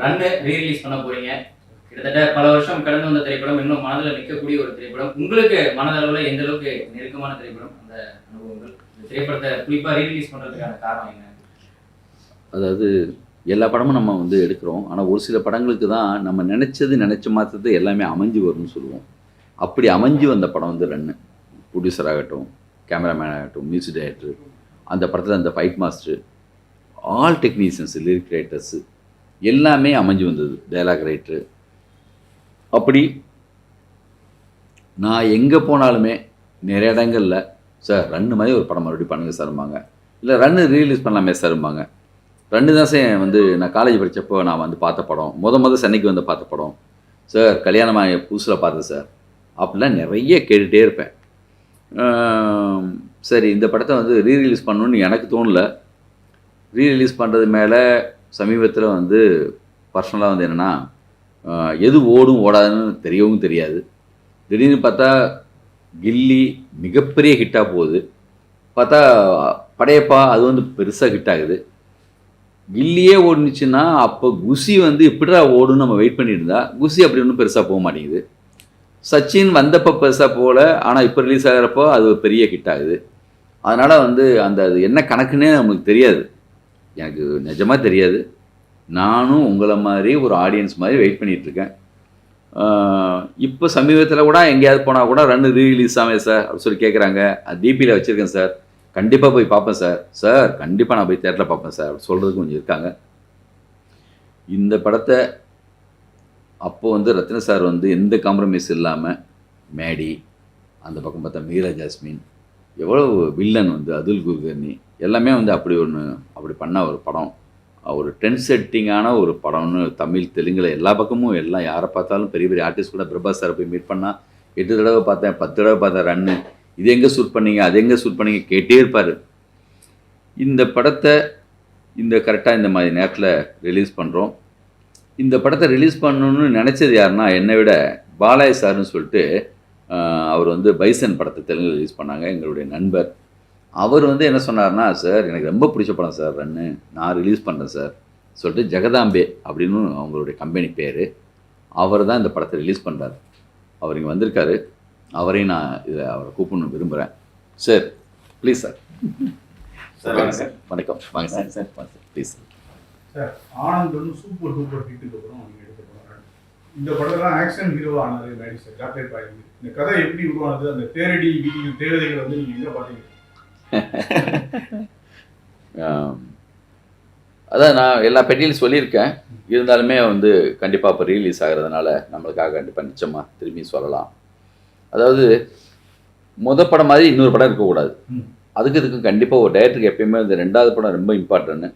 Run rerelease பண்ண போறீங்க. கிட்டத்தட்ட பல வருஷம் கடந்து வந்த திரைப்படம், இன்னும் மனதில் நிற்கக்கூடிய ஒரு திரைப்படம். உங்களுக்கு மனதளவில் எந்த அளவுக்கு நெருக்கமான திரைப்படம் அந்த அனுபவங்கள்? இந்த திரைப்படத்தை குறிப்பாக ரீரிலீஸ் பண்ணுறதுக்கான காரணம் என்ன? அதாவது எல்லா படமும் நம்ம வந்து எடுக்கிறோம். ஆனால் ஒரு சில படங்களுக்கு தான் நம்ம நினச்ச மாத்திரத்தை எல்லாமே அமைஞ்சு வரும்னு சொல்லுவோம். அப்படி அமைஞ்சு வந்த படம் வந்து ரன்னு. ப்ரொடியூசர் ஆகட்டும், கேமராமேன் ஆகட்டும், மியூசிக் டைரக்டர், அந்த படத்தில் அந்த fight master, all technicians, lyric writers எல்லாமே அமைஞ்சு வந்தது. Dialogue writer. அப்படி நான் எங்கே போனாலுமே நிறைய இடங்களில் சார் ரன்னு மாதிரி ஒரு படம் மறுபடியும் பண்ணுங்கள் சார்பாங்க, இல்லை ரன்னு ரீலீஸ் பண்ணலாமே சார்பாங்க. ரன்னு தான் சார் வந்து நான் காலேஜ் படித்தப்போ நான் வந்து பார்த்த படம், முத சென்னைக்கு வந்து பார்த்த படம் சார், கல்யாணமாக புதுசில் பார்த்தேன் சார், அப்படிலாம் நிறைய கேட்டுகிட்டே இருப்பேன். சரி, இந்த படத்தை வந்து ரீரிலீஸ் பண்ணணுன்னு எனக்கு தோணலை. ரீரிலீஸ் பண்ணுறது மேலே சமீபத்தில் வந்து பர்சனலாக வந்து என்னென்னா, எது ஓடும் ஓடாதுன்னு தெரியவும் தெரியாது. திடீர்னு பார்த்தா கில்லி மிகப்பெரிய ஹிட்டாக போகுது. பார்த்தா படையப்பா அது வந்து பெருசாக ஹிட் ஆகுது. கில்லியே ஓடுனுச்சுன்னா அப்போ குஷி வந்து எப்படிடா ஓடுன்னு நம்ம வெயிட் பண்ணிட்டு இருந்தா, குஷி அப்படி ஒன்றும் பெருசாக போக மாட்டேங்குது. சச்சின் வந்தப்போ பெருசாக போகல, ஆனால் இப்போ ரிலீஸ் ஆகிறப்போ அது ஒரு பெரிய ஹிட் ஆகுது. அதனால் வந்து அந்த அது என்ன கணக்குன்னே நமக்கு தெரியாது. எனக்கு நிஜமாக தெரியாது. நானும் உங்களை மாதிரி ஒரு ஆடியன்ஸ் மாதிரி வெயிட் பண்ணிகிட்ருக்கேன். இப்போ சமீபத்தில் கூட எங்கேயாவது போனால் கூட ரன்னு ரீரிலீஸ் ஆமே சார் அப்படி சொல்லி கேட்குறாங்க. அது டிபியில் வச்சுருக்கேன் சார், கண்டிப்பாக போய் பார்ப்பேன் சார், சார் கண்டிப்பாக நான் போய் தேட்டரில் பார்ப்பேன் சார் அப்படி சொல்கிறதுக்கு கொஞ்சம் இருக்காங்க. இந்த படத்தை அப்போது வந்து ரத்ன சார் வந்து எந்த காம்ப்ரமைஸ் இல்லாமல் மேடி, அந்த பக்கம் பார்த்தா மீரா ஜாஸ்மின், எவ்வளோ வில்லன் வந்து அதுல் குர்கர்னி எல்லாமே வந்து அப்படி பண்ண ஒரு படம். ஒரு ட்ரெண்ட் செட்டிங்கான ஒரு படம்னு தமிழ் தெலுங்கில் எல்லா பக்கமும் எல்லாம் யாரை பார்த்தாலும் பெரிய பெரிய ஆர்டிஸ்ட் கூட பிரபாஸ் சாரை போய் மீட் பண்ணால் 8 தடவை பார்த்தேன், 10 தடவை பார்த்தேன் ரன்னு, இது எங்கே ஷூட் பண்ணீங்க, அது எங்கே ஷூட் பண்ணீங்க கேட்டே இருப்பார். இந்த படத்தை கரெக்டாக இந்த மாதிரி நேரத்தில் ரிலீஸ் பண்ணுறோம். இந்த படத்தை ரிலீஸ் பண்ணணுன்னு நினச்சது யாருன்னா என்னை விட பாலாஜி சார்னு சொல்லிட்டு அவர் வந்து பைசன் படத்தை தெலுங்கு ரிலீஸ் பண்ணாங்க, எங்களுடைய நண்பர். அவர் வந்து என்ன சொன்னார்னா, சார் எனக்கு ரொம்ப பிடிச்ச படம் சார் ரன்னு, நான் ரிலீஸ் பண்ணுறேன் சார் சொல்லிட்டு ஜெகதாம்பே அப்படின்னு அவங்களுடைய கம்பெனி பேர், அவர் தான் இந்த படத்தை ரிலீஸ் பண்ணுறாரு. அவர் இங்கே வந்திருக்காரு. அவரையும் நான் இதில் அவரை கூப்பிடணும் விரும்புகிறேன். Sir please sir. சார் வணக்கம், வாங்க sir. Sir please sir. Anand super ஹிட்டுக்கு அப்புறம் நீங்கள் எடுத்த படம் இந்த படத்தெல்லாம் ஆக்ஷன் ஹீரோ ஆனது மேடி சார், டாக்டர் பாய்ந்து. இந்த கதை எப்படி உருவானது, அந்த தேரடி வீட்டில் தேவதைகள் வந்து நீங்கள் எங்கே பார்த்தீங்க? அதான் நான் எல்லா பெட்டியிலும் சொல்லியிருக்கேன். இருந்தாலுமே வந்து கண்டிப்பாக இப்போ ரீலீஸ் ஆகிறதுனால நம்மளுக்காக கண்டிப்பாக நிச்சயமாக திரும்பி சொல்லலாம். அதாவது படம் மாதிரி இன்னொரு படம் இருக்கக்கூடாது. இதுக்கு கண்டிப்பாக ஒரு டைரக்டருக்கு எப்பயுமே இந்த 2வது படம் ரொம்ப இம்பார்ட்டன்ட்டு.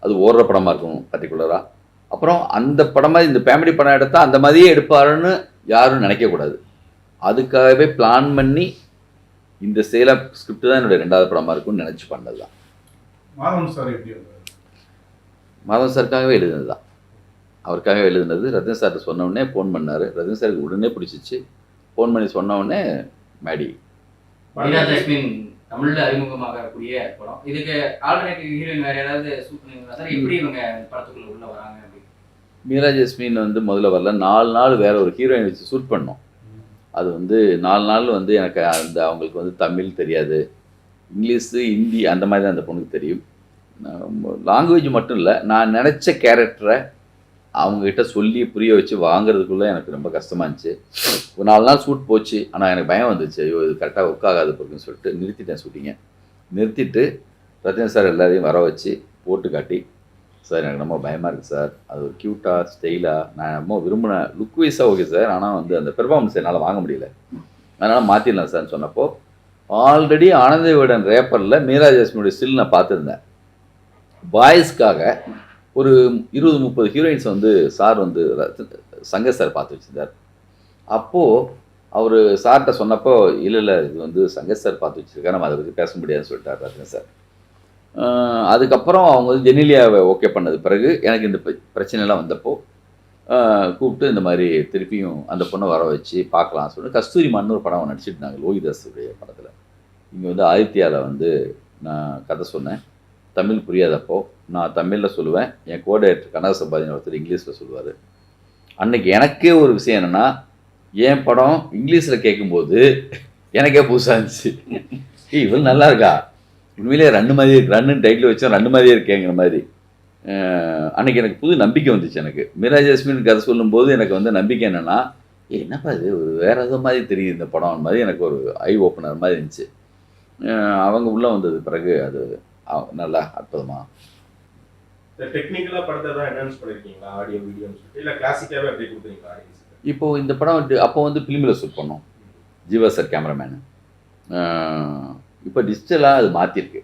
அது ஓடுற படமாக இருக்கணும் பர்டிகுலராக. அப்புறம் அந்த படம் மாதிரி இந்த ஃபேமிலி படம் எடுத்தால் அந்த மாதிரியே எடுப்பாருன்னு யாரும் நினைக்கக்கூடாது. அதுக்காகவே பிளான் பண்ணி இந்த சேல் ஆஃப் ஸ்கிரிப்ட் தான் என்னுடைய 2வது படமாக இருக்கும்னு நினச்சி பண்ணது தான். மாதவன் சார் எப்படி வந்தார்? மாதவன் சாருக்காகவே எழுதுனது தான். அவருக்காகவே எழுதுனது. ரத்ன சார்கிட்ட சொன்னோடனே ஃபோன் பண்ணார். ரத்ன சாருக்கு உடனே பிடிச்சிச்சு. ஃபோன் பண்ணி சொன்னோடனே மேடி. மீரா ஜாஸ்மின் தமிழில் அறிமுகமாகக்கூடிய படம். இதுக்கு ஆல்டர்னேட்டிவ் ஹீரோயின் வேறு யாராவது சூட் பண்ணுவீங்களா சார்? எப்படி இவங்க படத்துக்குள்ள உள்ள வராங்க அப்படி? மீரா ஜாஸ்மின் வந்து முதல்ல வரல. 4 நாள் வேற ஒரு ஹீரோயின் வச்சு ஷூட் பண்ணோம். அது வந்து 4 நாள் வந்து எனக்கு அவங்களுக்கு வந்து தமிழ் தெரியாது, இங்கிலீஷு ஹிந்தி அந்த மாதிரி தான் அந்த பொண்ணுக்கு தெரியும். லாங்குவேஜ் மட்டும் இல்லை, நான் நினச்ச கேரக்டரை அவங்கக்கிட்ட சொல்லி புரிய வச்சு வாங்குறதுக்குள்ளே எனக்கு ரொம்ப கஷ்டமாக இருந்துச்சு. ஒரு 4 நாள் ஷூட் போச்சு. ஆனால் எனக்கு பயம் வந்துச்சு, ஐயோ இது கரெக்டாக ஒர்க் ஆகாது பொருக்குன்னு சொல்லிட்டு நிறுத்திட்டேன் ஷூட்டிங்கை. நிறுத்திட்டு ரத்ன சார் எல்லாரையும் வர வச்சு போட்டு காட்டி, சார் எனக்கு ரொம்ப பயமாக இருக்குது சார், அது ஒரு க்யூட்டாக ஸ்டைலாக நான் ரொம்ப விரும்பின லுக் வைஸாக ஓகே சார், ஆனால் வந்து அந்த பெர்ஃபார்மன்ஸ் என்னால் வாங்க முடியல, அதனால் மாற்றிடலாம் சார்னு சொன்னப்போ, ஆல்ரெடி ஆனந்த விகடன் ரேப்பரில் மீரா ஜாஸ்மினுடைய ஸ்டில் நான் பார்த்துருந்தேன். பாய்ஸ்க்காக ஒரு 20-30 ஹீரோயின்ஸ் வந்து சார் வந்து சங்கர் சார் பார்த்து வச்சுருந்தார். அப்போது அவர் சார்கிட்ட சொன்னப்போ, இல்லை இது வந்து சங்கர் சார் பார்த்து வச்சுருக்காரு, நம்ம அதை பற்றி பேச முடியாதுன்னு சொல்லிட்டார் ரத்ன சார். அதுக்கப்புறம் அவங்க வந்து ஜெனிலியாவை ஓகே பண்ணது பிறகு எனக்கு இந்த பிரச்சனைலாம் வந்தப்போ கூப்பிட்டு இந்த மாதிரி திருப்பியும் அந்த பொண்ணை வர வச்சு பார்க்கலாம் சொல்லி கஸ்தூரி மன்னு ஒரு படம் நடிச்சிட்டு இருந்தாங்க லோகிதாஸுடைய படத்தில். இங்கே வந்து ஆதித்யாவில் வந்து நான் கதை சொன்னேன். தமிழ் புரியாதப்போ நான் தமிழில் சொல்லுவேன், என் கோடைரக்டர் கனகசபாதின ஒருத்தர் இங்கிலீஷில் சொல்லுவார். அன்னைக்கு எனக்கே ஒரு விஷயம் என்னென்னா, என் படம் இங்கிலீஷில் கேட்கும்போது எனக்கே புதுசாக இருந்துச்சு. இவ்வளோ நல்லா இருக்கா, உண்மையிலேயே ரன்னு மாதிரி இருக்கு, ரன்னு டைட்டில் வச்சா ரன்னு மாதிரியே இருக்கேங்கிற மாதிரி. அன்றைக்கி எனக்கு புது நம்பிக்கை வந்துச்சு. எனக்கு மீரா ஜாஸ்மின் கதை சொல்லும்போது எனக்கு வந்து நம்பிக்கை என்னென்னா, என்னப்பா இது ஒரு வேறு எதோ மாதிரி தெரியுது இந்த படம் மாதிரி, எனக்கு ஒரு ஐ ஓப்பனர் மாதிரி இருந்துச்சு. அவங்க உள்ளே வந்தது பிறகு அது நல்லா அற்புதமாக. டெக்னிக்கலாக படத்தை தான் என்ஹான்ஸ் பண்ணியிருக்கீங்களா, ஆடியோ வீடியோன்னு சொல்லிட்டு, இல்லை கிளாசிக்காகவே அப்படி கொடுத்துருக்கீங்களா ஆடியன்ஸுக்கு? இப்போது இந்த படம் அப்போ வந்து ஃபிலிமில் ஷூட் பண்ணோம், ஜீவா சார் கேமராமேனு. இப்போ டிஜிட்டலாக அது மாற்றிருக்கு.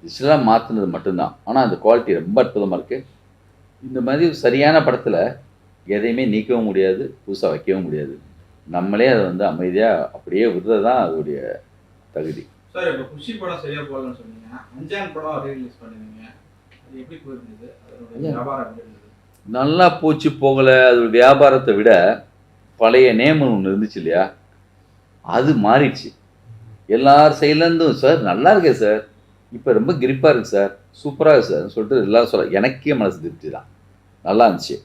டிஜிட்டலாக மாற்றினது மட்டும்தான், ஆனால் அந்த குவாலிட்டி ரொம்ப அற்புதமாக இருக்குது. இந்த மாதிரி சரியான படத்தில் எதையுமே நீக்கவும் முடியாது, புதுசாக வைக்கவும் முடியாது. நம்மளே அதை வந்து அமைதியாக அப்படியே விடுறது தான் அதோடைய தகுதி. சார், இப்போ குஷி படம் சரியாக போகலன்னு சொன்னீங்க, அஞ்சான் படம் ரீரிலீஸ் பண்ணுவீங்க, அது எப்படி போயிருந்தது? அதோட வியாபாரம் எப்படி இருந்தது? நல்லா போச்சு போகலை, அது வியாபாரத்தை விட பழைய நேம் ஒன்று இருந்துச்சு இல்லையா, அது மாறிடுச்சு. எல்லார் சைட்லேருந்தும் சார் நல்லா இருக்கே சார், இப்போ ரொம்ப கிரிப்பாக இருக்குது சார், சூப்பராக இருக்குது சார் சொல்லிட்டு எல்லோரும் சொல்ல, எனக்கே மனசு திருப்தி தான், நல்லா இருந்துச்சு.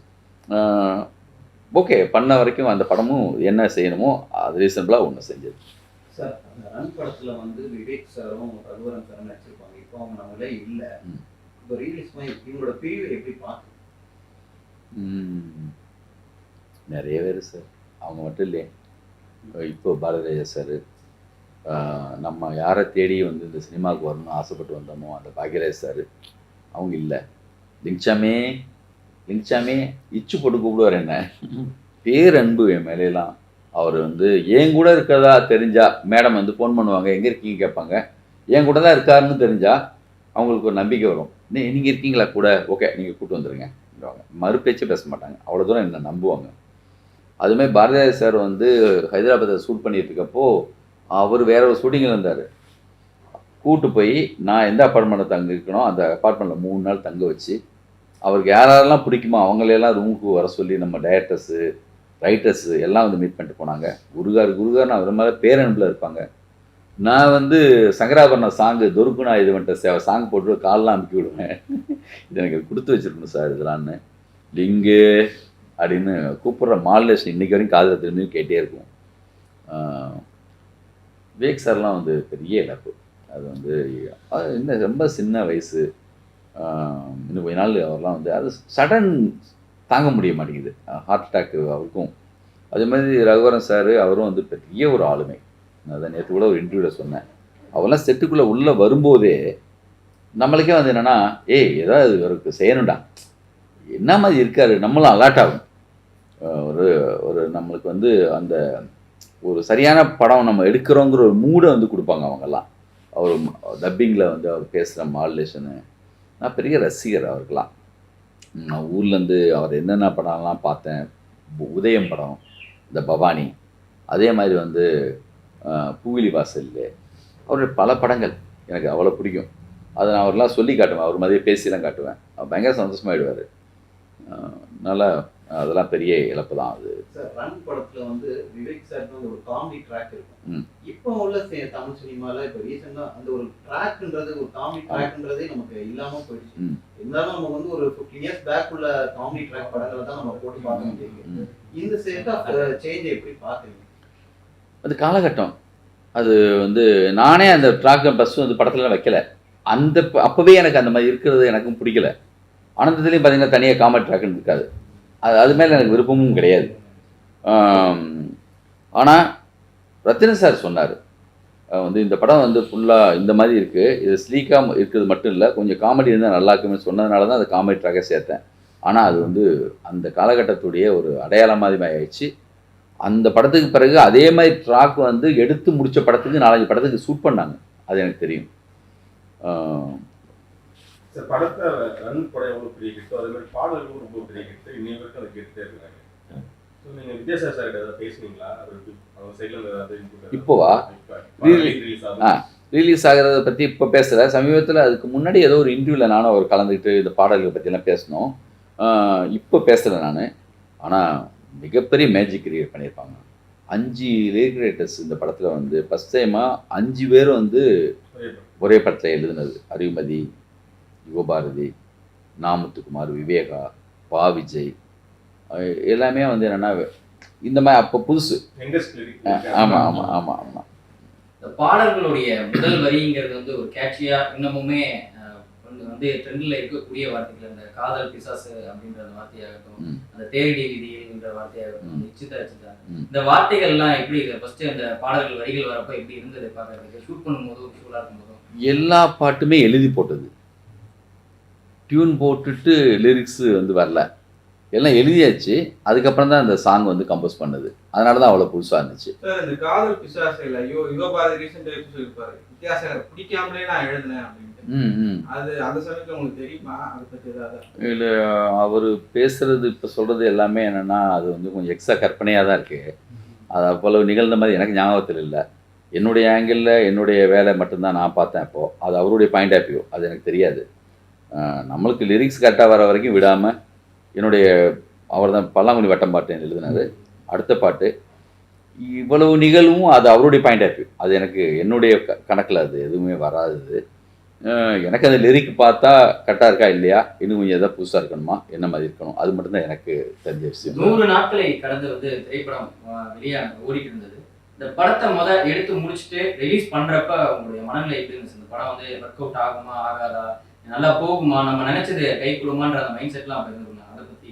ஓகே, பண்ண வரைக்கும் அந்த படமும் என்ன செய்யணுமோ அது ரீசனபிளாக ஒன்று செஞ்சது. சார், அந்த ரன் படத்தில் வந்து விவேக் சாரும் ரகுவரன் சாரும் நடிச்சிருப்பாங்க, இப்போ அவங்க நம்மளே இல்லை. இப்போ ரீலீஸ் பண்ணி இவங்களோட பிரிவை எப்படி பார்த்து? நிறைய பேர் சார், அவங்க மட்டும் இல்லையே. இப்போ பாரதிராஜா சார், நம்ம யாரை தேடி வந்து இந்த சினிமாவுக்கு வரணும்னு ஆசைப்பட்டு வந்தோமோ அந்த பாக்யராஜ் சார், அவங்க இல்லை. லிங்சாமே இச்சு போட்டு கூப்பிடுவார் என்ன, பேரன்பு என் மேலாம். அவர் வந்து என் கூட இருக்கிறதா தெரிஞ்சா மேடம் வந்து ஃபோன் பண்ணுவாங்க, எங்கே இருக்கீங்க கேட்பாங்க. என் கூட தான் இருக்காருன்னு தெரிஞ்சால் அவங்களுக்கு ஒரு நம்பிக்கை வரும், நீங்கள் இருக்கீங்களா கூட, ஓகே நீங்கள் கூப்பிட்டு வந்துடுங்க, மறுபேச்சு பேச மாட்டாங்க, அவ்வளோ தூரம் என்னை நம்புவாங்க. அதுமாதிரி பாரதிராஜா சார் வந்து ஹைதராபாத்தில் ஷூட் பண்ணிட்டு இருக்கப்போ அவர் வேற ஒரு ஷூட்டிங்கில் இருந்தார். கூப்பிட்டு போய் நான் எந்த அப்பார்ட்மெண்ட்டில் தங்க இருக்கணும் அந்த அப்பார்ட்மெண்ட்டில் 3 நாள் தங்க வச்சு, அவருக்கு யாரெல்லாம் பிடிக்குமோ அவங்களையெல்லாம் ரூமுக்கு வர சொல்லி நம்ம டைரக்டர்ஸு ரைட்டர்ஸு எல்லாம் வந்து மீட் பண்ணிட்டு போனாங்க. குருகார்னு அவர் மேலே பேரன்பில் இருப்பாங்க. நான் வந்து சங்கராபரண சாங்கு தொருக்குனா இது வந்துட்ட சாங் போட்டு காலெலாம் அமுக்கி விடுவேன். இது எனக்கு கொடுத்து வச்சுருக்கணும் சார் இதெல்லான்னு. லிங்கு அப்படின்னு கூப்பிட்ற மாடுலேஷன் இன்றைக்கி வரைக்கும் காதில் திரும்பி கேட்டே இருக்கும். விவேக் சார்லாம் வந்து பெரிய இழப்பு. அது வந்து அது இன்னும் ரொம்ப சின்ன வயசு, இன்னும் கொஞ்ச நாள் அவர்லாம் வந்து அது சடன் தாங்க முடிய மாட்டேங்குது, ஹார்ட் அட்டாக்கு அவருக்கும். அதே மாதிரி ரகுவரன் சார், அவரும் வந்து பெரிய ஒரு ஆளுமை. நான் அதை நேற்று கூட ஒரு இன்டர்வியூவில் சொன்னேன். அவெல்லாம் செட்டுக்குள்ளே உள்ளே வரும்போதே நம்மளுக்கே வந்து என்னென்னா, ஏதாவது இவருக்கு செய்யணும்டா, என்ன மாதிரி இருக்கார், நம்மளும் அலர்ட் ஆகும். ஒரு நம்மளுக்கு வந்து அந்த ஒரு சரியான படம் நம்ம எடுக்கிறோங்கிற ஒரு மூடை வந்து கொடுப்பாங்க அவங்கெல்லாம். அவர் டப்பிங்கில் வந்து அவர் பேசுகிற மாடுலேஷனு, நான் பெரிய ரசிகர் அவருக்கெல்லாம். நான் ஊர்லேருந்து அவர் என்னென்ன படம்லாம் பார்த்தேன், உதயம் படம், இந்த பவானி, அதே மாதிரி வந்து பூவிலி வாசல்லே, அவருடைய பல படங்கள் எனக்கு அவ்வளோ பிடிக்கும். அதை நான் அவரெல்லாம் சொல்லி காட்டுவேன், அவர் மாதிரியே பேசிலாம் காட்டுவேன். அவர் பயங்கர சந்தோஷமாகிடுவார். நல்லா அதெல்லாம் பெரிய இழப்பு தான் அது. சார், ரன் படத்தில் வந்து விவேக் சாருக்கு வந்து ஒரு காமெடி ட்ராக் இருக்கும். இப்போ உள்ள தமிழ் சினிமாவில் இப்போ ரீசெண்டாக அந்த ஒரு ட்ராக்ன்றது, ஒரு காமெடி ட்ராக்ன்றதே நமக்கு இல்லாமல் போயிடுச்சு. இருந்தாலும் நம்ம வந்து ஒரு 15 years பேக் உள்ள காமெடி ட்ராக் படங்களை தான் நம்ம போட்டு பார்க்க முடியுது. இந்த செட் ஆஃப் சேஞ்சை எப்படி பார்க்குறீங்க? அது காலகட்டம். அது வந்து நானே அந்த ட்ராக் பஸ் வந்து படத்துலலாம் வைக்கல. அப்போவே எனக்கு அந்த மாதிரி இருக்கிறது எனக்கும் பிடிக்கல. ஆனந்தத்துலேயும் பார்த்தீங்கன்னா தனியாக காமெடி ட்ராக்னு இருக்காது. அது மேலே எனக்கு விருப்பமும் கிடையாது. ஆனால் ரத்தின சார் சொன்னார், வந்து இந்த படம் வந்து ஃபுல்லாக இந்த மாதிரி இருக்குது, இது ஸ்லீக்காக இருக்கிறது மட்டும் இல்லை, கொஞ்சம் காமெடி இருந்தால் நல்லா இருக்குன்னு சொன்னதுனால தான் அது காமெடி ட்ராக்கை சேர்த்தேன். ஆனால் அது வந்து அந்த காலகட்டத்துடைய ஒரு அடையாளம் மாதிரி ஆயிடுச்சு. அந்த படத்துக்கு பிறகு அதே மாதிரி ட்ராக் வந்து எடுத்து முடித்த படத்துக்கு 4-5 படத்துக்கு ஷூட் பண்ணாங்க, அது எனக்கு தெரியும். சார், படத்தை ரன் படம் எவ்வளோ பெரிய ஹிட்டோ அதே மாதிரி பாடல்களும் ரொம்ப பெரிய ஹிட்டு, இன்னைய வரைக்கும் அதை கேட்டுட்டே இருக்காங்க. ஸோ நீங்கள் வித்யாசாகர் சார் ஏதாவது பேசுனீங்களா? அவங்க சைடில் ஏதாவது இப்போவா ரிலீஸ் ஆகிறத பற்றி இப்போ பேசலை. சமீபத்தில் அதுக்கு முன்னாடி ஏதோ ஒரு இன்டர்வியூவில் நானும் அவர் கலந்துக்கிட்டு இந்த பாடல்களை பற்றிலாம் பேசினோம். இப்போ பேசலை நான். ஆனால் மிகப்பெரிய மேஜிக் கிரியேட் பண்ணியிருப்பாங்க. 5 லிரிக் ரைட்டர்ஸ் இந்த படத்தில் வந்து ஃபஸ்ட் டைமாக 5 பேரும் வந்து ஒரே படத்தில் எழுதுனது. அறிவுமதி, யுகபாரதி, நாமுத்துக்குமார், விவேகா, பா விஜய், எல்லாமே வந்து என்னென்னா இந்த மாதிரி அப்போ புதுசு. Youngest lyric. ஆமாம் ஆமாம் ஆமாம் ஆமாம். இந்த பாடல்களுடைய முதல் வரிங்கிறது வந்து ஒரு கேட்சியா இன்னமுமே வந்து ட்ரெண்டில் இருக்கக்கூடிய வார்த்தைகள், அந்த காதல் பிசாசு அப்படின்ற அந்த வார்த்தையாகட்டும், அந்த தேரடி விதிங்கிற வார்த்தையாகட்டும், நிச்சிதா நிச்சிதா, இந்த வார்த்தைகள்லாம் எப்படி ஃபர்ஸ்ட் அந்த பாடல்கள் வரிகள் வரப்போ எப்படி இருந்தது பார்க்கறதுக்கு, ஷூட் பண்ணும்போது ஷூலாக இருக்கும்போதும்? எல்லா பாட்டுமே எழுதி போட்டது, டியூன் போட்டுட்டு லிரிக்ஸு வந்து வரல, எல்லாம் எழுதியாச்சு. அதுக்கப்புறம் தான் அந்த சாங் வந்து கம்போஸ் பண்ணது. அதனால தான் அவ்வளோ புதுசாக இருந்துச்சு. சார் இந்த காதல் பிசாசையில் யுகபாரதி ரீசெண்டாக எப்படி சொல்லியிருப்பாரு, வித்தியாசகர் பிடிக்காமலே நான் எழுதினேன் அப்படின்ட்டு. அது அந்த சமயத்தில் உங்களுக்கு தெரியுமா அதை பற்றி ஏதாவது? இல்லை, அவர் பேசுறது இப்போ சொல்கிறது எல்லாமே என்னென்னா அது வந்து கொஞ்சம் எக்ஸ்ட்ரா கற்பனையாக தான் இருக்குது. அது அவ்வளவு நிகழ்ந்த மாதிரி எனக்கு ஞாபகத்தில் இல்லை. என்னுடைய ஆங்கிளில் என்னுடைய வேலை மட்டும்தான் நான் பார்த்தேன். அப்போது அது அவருடைய பாயிண்ட் ஆஃப் வியூ, அது எனக்கு தெரியாது. நம்மளுக்கு லிரிக்ஸ் கரெக்டாக வர வரைக்கும் விடாமல் என்னுடைய அவர் தான் பல்லாங்குழி வட்டம் பாட்டு எழுதினார். அடுத்த பாட்டு இவ்வளவு நிகழ்வும் அது அவருடைய பாயிண்ட் ஆஃப் வியூ, அது எனக்கு என்னுடைய கணக்கில் அது எதுவுமே வராது. எனக்கு அந்த லிரிக் பார்த்தா கரெக்டாக இருக்கா இல்லையா, இன்னும் கொஞ்சம் எதாவது புதுசாக இருக்கணுமா, என்ன மாதிரி இருக்கணும், அது மட்டும்தான் எனக்கு தெரிஞ்ச விஷயம். 100 நாட்களை கடந்து வந்து திரைப்படம் வெளியாக ஓடிட்டு இருந்தது. இந்த படத்தை எடுத்து முடிச்சுட்டு ரிலீஸ் பண்ணுறப்ப உங்களுடைய மனநிலை எப்படி இருந்துச்சு? இந்த படம் வந்து ஒர்க் அவுட் ஆகுமா ஆகாதா, நல்லா போகுமா, நம்ம நினச்சது கை கொடுமான்ற அந்த மைண்ட் செட்லாம் அப்போ இருந்துருக்கலாம், அதை பற்றி?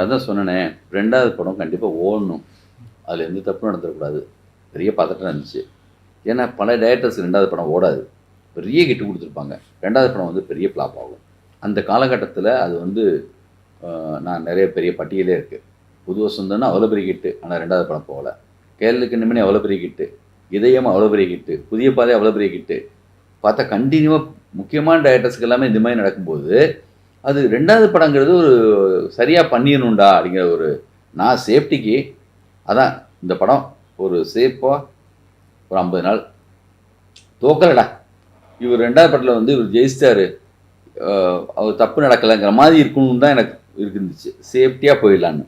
அதான் சொன்னேன், 2வது படம் கண்டிப்பாக ஓடணும், அதில் எந்த தப்பும் நடந்துடக்கூடாது. பெரிய பதட்டம் இருந்துச்சு. ஏன்னா பல டைரக்டர்ஸ் 2வது படம் ஓடாது, பெரிய கிட்டு கொடுத்துருப்பாங்க, 2வது படம் வந்து பெரிய ஃப்ளாப் ஆகும். அந்த காலகட்டத்தில் அது வந்து நான் நிறைய பெரிய பட்டியலே இருக்குது. புது வசந்தம்னா அவ்வளோ பெரிய கிட்டு, ஆனால் 2வது படம் போகல. கேரளுக்கு நிம்மனி அவ்வளோ பெரிய கிட்டு, இதயம் அவ்வளோ பெரிய கிட்டு, புதிய பாதை அவ்வளோ பெரிய கிட்டு. பார்த்தா கண்டினியூவாக முக்கியமான டைரக்டர்ஸ்க்கு எல்லாமே இந்த மாதிரி நடக்கும்போது அது 2வது படங்கிறது ஒரு சரியாக பண்ணிடணுண்டா அப்படிங்கிற ஒரு நான் சேஃப்டிக்கு அதான் இந்த படம் ஒரு சேஃபாக ஒரு 50 நாள் தோக்கலடா, இவர் 2வது படத்தில் வந்து இவர் ஜெயிச்சிட்டாரு, அவர் தப்பு நடக்கலைங்கிற மாதிரி இருக்கணும்னு தான் எனக்கு இருந்துச்சு, சேஃப்டியாக போயிடலான்னு.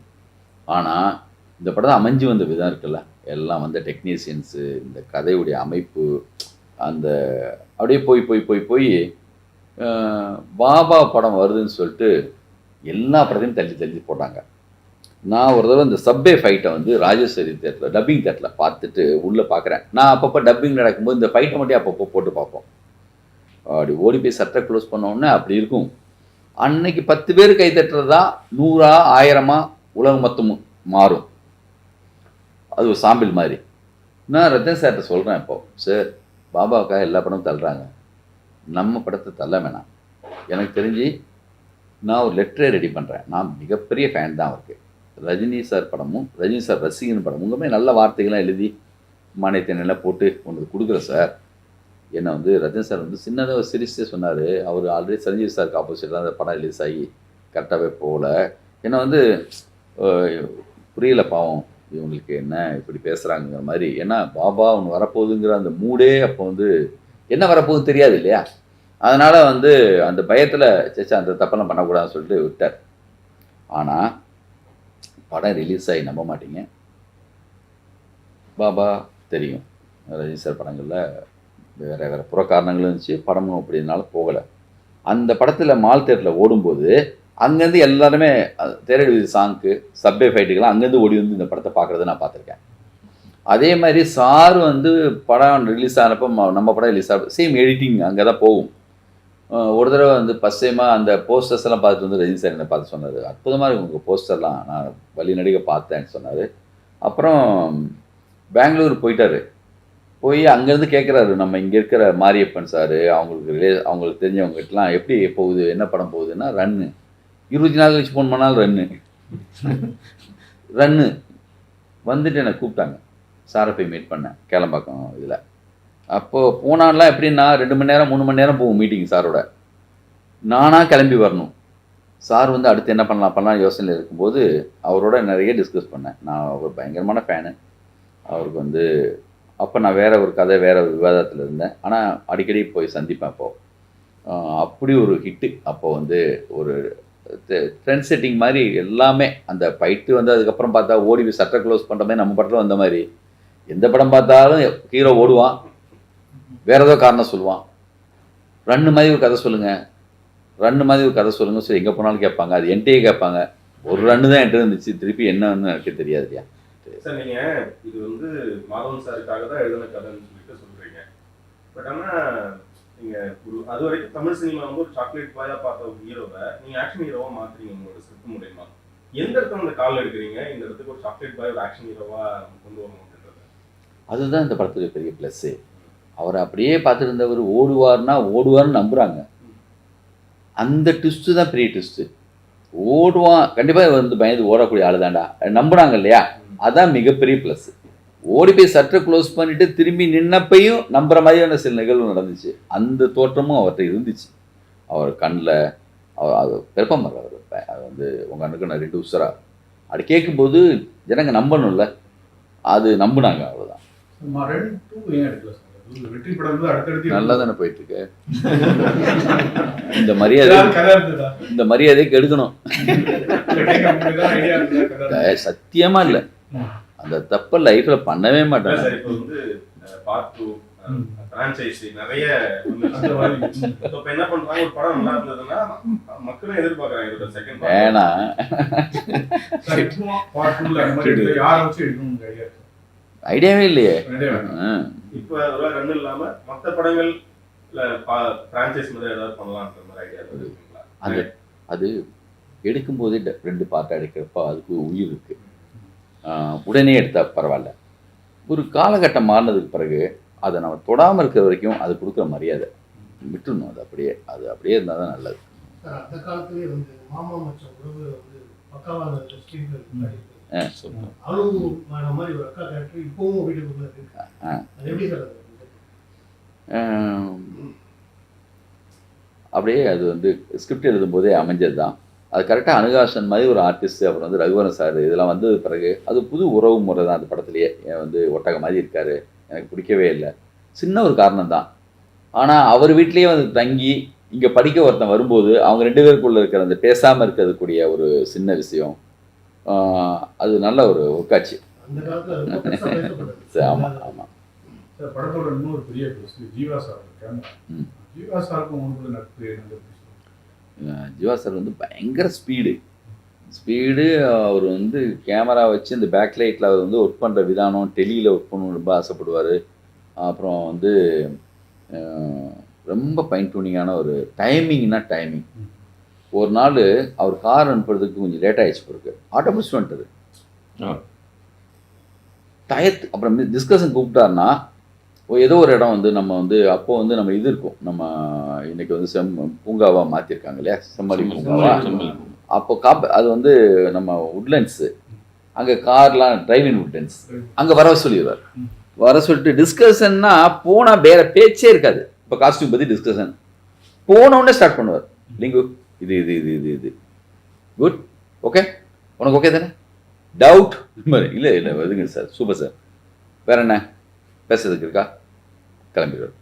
ஆனால் இந்த படம் அமைஞ்சு வந்த விதம் இருக்குல்ல, எல்லாம் வந்த டெக்னீஷியன்ஸு, இந்த கதையுடைய அமைப்பு, அந்த அப்படியே போய் போய் போய் போய் பாபா படம் வருதுன்னு சொல்லிட்டு எல்லா படத்தையும் தள்ளி தள்ளி போட்டாங்க. நான் ஒரு தடவை இந்த சப்வே ஃபைட்டை வந்து ராஜேஸ்வரி தேட்டரில் டப்பிங் தேட்டரில் பார்த்துட்டு உள்ளே பார்க்குறேன். நான் அப்பப்போ டப்பிங் நடக்கும்போது இந்த ஃபைட்டை மட்டும் அப்பப்போ போட்டு பார்ப்போம். அப்படி ஓடி போய் சட்டை க்ளோஸ் பண்ணோன்னே அப்படி இருக்கும். அன்னைக்கு 10 பேர் கை தட்டுறதா 100 1000 உலகம் மொத்தமும் மாறும். அது ஒரு சாம்பிள் மாதிரி. நான் ரத்தன் சார்கிட்ட சொல்கிறேன், இப்போது சார் பாபாவுக்காக எல்லா படமும் தள்ளுறாங்க, நம்ம படத்தை தள்ள வேணாம். எனக்கு தெரிஞ்சு நான் ஒரு லெட்டரே ரெடி பண்ணுறேன், நான் மிகப்பெரிய ஃபேன் தான் அவருக்கு. ரஜினி சார் படமும் ரஜினி சார் ரசிகன் படம் உங்களுமே நல்ல வார்த்தைகள்லாம் எழுதி மானியத்தினெல்லாம் போட்டு ஒன்று கொடுக்குறேன் சார். என்னை வந்து ரஜினி சார் வந்து சின்னதாக ஒரு சிரிச்சே சொன்னார். அவர் ஆல்ரெடி சஞ்சீவ் சாருக்கு ஆப்போசிட்டாக அந்த படம் ரிலீஸ் ஆகி கரெக்டாகவே போகல. என்னை வந்து புரியல, பாவம் இவங்களுக்கு என்ன இப்படி பேசுகிறாங்கிற மாதிரி. ஏன்னா பாபா ஒன்று வரப்போகுதுங்கிற அந்த மூடே அப்போ வந்து என்ன வரப்போகுதுன்னு தெரியாது இல்லையா, அதனால் வந்து அந்த பயத்தில் சேச்சா அந்த தப்பெல்லாம் பண்ணக்கூடாதுன்னு சொல்லிட்டு விட்டார். ஆனால் படம் ரிலீஸ் ஆகி நம்ப மாட்டீங்க, பாபா தெரியும் ரஜினி சார் படங்களில் வேறு வேறு புற காரணங்களும் இருந்துச்சு, படமும் அப்படினால போகலை. அந்த படத்தில் மால் தேட்டரில் ஓடும்போது அங்கேருந்து எல்லாருமே தேரடி விதி சாங்க்கு சப்வே ஃபைட்டுக்கெல்லாம் அங்கேருந்து ஓடி வந்து இந்த படத்தை பார்க்குறத நான் பார்த்துருக்கேன். அதே மாதிரி சார் வந்து படம் ரிலீஸ் ஆனப்போ நம்ம படம் ரிலீஸ் ஆகும் சேம் எடிட்டிங் அங்கே தான் போகும். ஒரு தடவை வந்து பசேமாக அந்த போஸ்டர்ஸ் எல்லாம் பார்த்துட்டு வந்து ரஜினி சார் என்னை பார்த்து சொன்னார், அற்புதமாக இருக்கும் உங்கள் போஸ்டர்லாம், நான் வழி நடிகை பார்த்தேன்னு சொன்னார். அப்புறம் பெங்களூர் போயிட்டார். போய் அங்கேருந்து கேட்குறாரு, நம்ம இங்கே இருக்கிற மாரியப்பன் சார் அவங்களுக்கு தெரிஞ்சவங்ககிட்டலாம் எப்படி போகுது, என்ன படம் போகுதுன்னா ரன்னு 24 கழிச்சு ஃபோன் பண்ணாலும் ரன்னு வந்துட்டு என்னை கூப்பிட்டாங்க. சாரை போய் மீட் பண்ணேன் கேளம்பாக்கம் இதில். அப்போது போனாலாம் எப்படின்னா 2 மணி நேரம் 3 மணி நேரம் போகும் மீட்டிங் சாரோட. நானாக கிளம்பி வரணும். சார் வந்து அடுத்து என்ன பண்ணலாம் யோசனையில் இருக்கும்போது அவரோட நிறைய டிஸ்கஸ் பண்ணேன். நான் அவர் பயங்கரமான ஃபேனு. அவருக்கு வந்து அப்போ நான் வேறு ஒரு கதை வேறு ஒரு விவாதத்தில் இருந்தேன், ஆனால் அடிக்கடி போய் சந்திப்பேன். அப்போது அப்படி ஒரு ஹிட்டு. அப்போ வந்து ஒரு ட்ரெண்ட் செட்டிங் மாதிரி எல்லாமே. அந்த ஃபைட்டு வந்து அதுக்கப்புறம் பார்த்தா ஓடி சட்டை க்ளோஸ் பண்ணுற மாதிரி நம்ம படத்தில் வந்த மாதிரி எந்த படம் பார்த்தாலும் ஹீரோ ஓடுவான், வேறு ஏதோ காரணம் சொல்லுவான். ரன்னு மாதிரி ஒரு கதை சொல்லுங்கள், ரன்னு மாதிரி ஒரு கதை சொல்லுங்க, சரி எங்கே போனாலும் கேட்பாங்க. அது என்கிட்டயே கேட்பாங்க. ஒரு ரன்னு தான் என்கிட்ட இருந்துச்சு, திருப்பி என்னன்னு எனக்கு தெரியாது இல்லையா. சார் நீங்க இது வந்து மாதவன் சாருக்காக தான் எழுதின கதைன்னு சொல்லிட்டு சொல்றீங்க. பட் ஆனா நீங்க அது வரைக்கும் தமிழ் சினிமா வந்து ஒரு சாக்லேட் பாயா பார்த்த ஒரு ஹீரோவை நீங்க ஆக்ஷன் ஹீரோவா மாத்துறீங்க உங்களோட ஸ்கிரிப்ட் மூலமா. எந்த இடத்துல அந்த கால் எடுக்கிறீங்க, இந்த இடத்துக்கு ஒரு சாக்லேட் பாய் ஒரு ஆக்ஷன் ஹீரோவா கொண்டு வரணும்? அதுதான் இந்த படத்துடைய பெரிய ப்ளஸ்ஸு. அவரை அப்படியே பார்த்துட்டு இருந்தவர் ஓடுவார்னு நம்புகிறாங்க. அந்த ட்விஸ்ட்டு தான் பெரிய ட்விஸ்ட்டு. ஓடுவான் கண்டிப்பாக வந்து பயந்து ஓடக்கூடிய ஆள் தான்டா நம்புனாங்க இல்லையா, அதான் மிகப்பெரிய ப்ளஸ்ஸு. ஓடி போய் சற்றை க்ளோஸ் பண்ணிவிட்டு திரும்பி நின்னப்பையும் நம்புகிற மாதிரியான சில நிகழ்வு நடந்துச்சு. அந்த தோற்றமும் அவர்கிட்ட இருந்துச்சு. அவர் கண்ணில் அது பெருப்பமர் அவர் அது வந்து உங்கள் அண்ணுக்கு நான் 2 உசரா அப்படி கேட்கும்போது ஜனங்க நம்பணும்ல, அது நம்புனாங்க. அவ்வளோதான். வெற்றி படம் நல்லா தானே போயிட்டு இருக்கு. இந்த மரியாதைக்கு எடுக்கணும். சத்தியமா இல்ல, அந்த தப்ப லைஃப்ல பண்ணவே மாட்டேன். இப்போ வந்து பார்ட் 2 ஃபிரான்ச்சைசி நிறைய இப்ப என்ன பண்றாங்க, ஒரு படம் நல்லா இருந்ததுன்னா மக்களும் எதிர்பார்க்கறாங்க இதோட செகண்ட் பார்ட். வேணா பார்ட் 2ல அந்த மாதிரி யாரை வச்சு எடுக்கணும்னு ஐடியா ஐடியாவே இல்லையே. இப்ப அதெல்லாம் ரன் இல்லாம மற்ற படங்கள் பிரான்ச்சைஸ் மாதிரி ஏதாவது பண்ணலாம்ன்ற மாதிரி ஐடியா இருக்குங்களா? அது எடுக்கும்போதே 2 பார்ட்டாக எடுக்கிறப்ப அதுக்கு உயிர் இருக்குது. உடனே எடுத்தால் பரவாயில்ல. ஒரு காலகட்டம் மாறினதுக்கு பிறகு அதை நம்ம தொடாமல் இருக்கிற வரைக்கும் அது கொடுக்குற மரியாதை விட்டுடணும். அது அப்படியே இருந்தால் தான் நல்லது. அந்த காலத்துலேயே வந்து மாமா மச்ச உறவு வந்து பக்காவான சொல்லுங்கள். அவனும் மாதிரி ஒரு அக்கா கேரக்டர் இப்போவும் வீட்டுக்குள்ள இருக்கு. அது எப்படி சார் அப்படியே அது வந்து ஸ்கிரிப்ட் எழுதும்போதே அமைஞ்சது தான். அது கரெக்டாக அனுகாசன் மாதிரி ஒரு ஆர்டிஸ்ட், அப்புறம் வந்து ரகுவரன் சார் இதெல்லாம் வந்தது பிறகு அது புது உறவு முறை தான். அந்த படத்துலேயே வந்து ஒட்டக மாதிரி இருக்கார், எனக்கு பிடிக்கவே இல்லை. சின்ன ஒரு காரணம் தான். ஆனால் அவர் வீட்லேயே வந்து தங்கி இங்கே படிக்க ஒருத்தன் வரும்போது அவங்க 2 பேருக்குள்ளே இருக்கிற அந்த பேசாமல் இருக்கிறதுக்கூடிய ஒரு சின்ன விஷயம், அது நல்ல ஒரு ஒர்க்காச்சு. ஆமாம் ஆமாம். சார் படத்தோட இன்னொரு பெரிய ஜீவா சார் கேமரா. ஜீவா சாருக்கும் உங்களுக்கு நட்பு? ஜீவா சார் வந்து பயங்கர ஸ்பீடு. அவர் வந்து கேமரா வச்சு இந்த பேக் லைட்டில் அவர் வந்து ஒர்க் பண்ணுற விதானம், டெலியில் ஒர்க் பண்ணணும் ரொம்ப ஆசைப்படுவார். அப்புறம் வந்து ரொம்ப ஃபைன் டியூனிங்கான ஒரு டைமிங். ஒரு நாள் அவர் கார் அனுப்புறதுக்கு கொஞ்சம் லேட் ஆகிடுச்சு பிறகு ஆட்டோ பிடிச்சி வந்துட்டார். அப்புறம் டிஸ்கஷன் கூப்பிட்டாருன்னா ஏதோ ஒரு இடம் வந்து நம்ம வந்து அப்போது வந்து நம்ம இது இருக்கும், நம்ம இன்றைக்கி வந்து பூங்காவாக மாற்றிருக்காங்க இல்லையா, செம்மொழி பூங்காவா. அப்போ அது வந்து நம்ம உட்லண்ட்ஸு, அங்கே கார்லாம் டிரைவிங் உட்லண்ட்ஸ், அங்கே வர சொல்லிடுவார். வர சொல்லிட்டு டிஸ்கஷன்னா போனால் வேறு பேச்சே இருக்காது. இப்போ காஸ்டியூம் பற்றி டிஸ்கஷன் போனோடனே ஸ்டார்ட் பண்ணுவார். லிங்கு இது குட், ஓகே, உனக்கு ஓகே தானே, டவுட் இல்லை எதுங்க சார், சூப்பர் சார், வேற என்ன பேசுறதுக்கு இருக்கா, கிளம்பிடுவார்.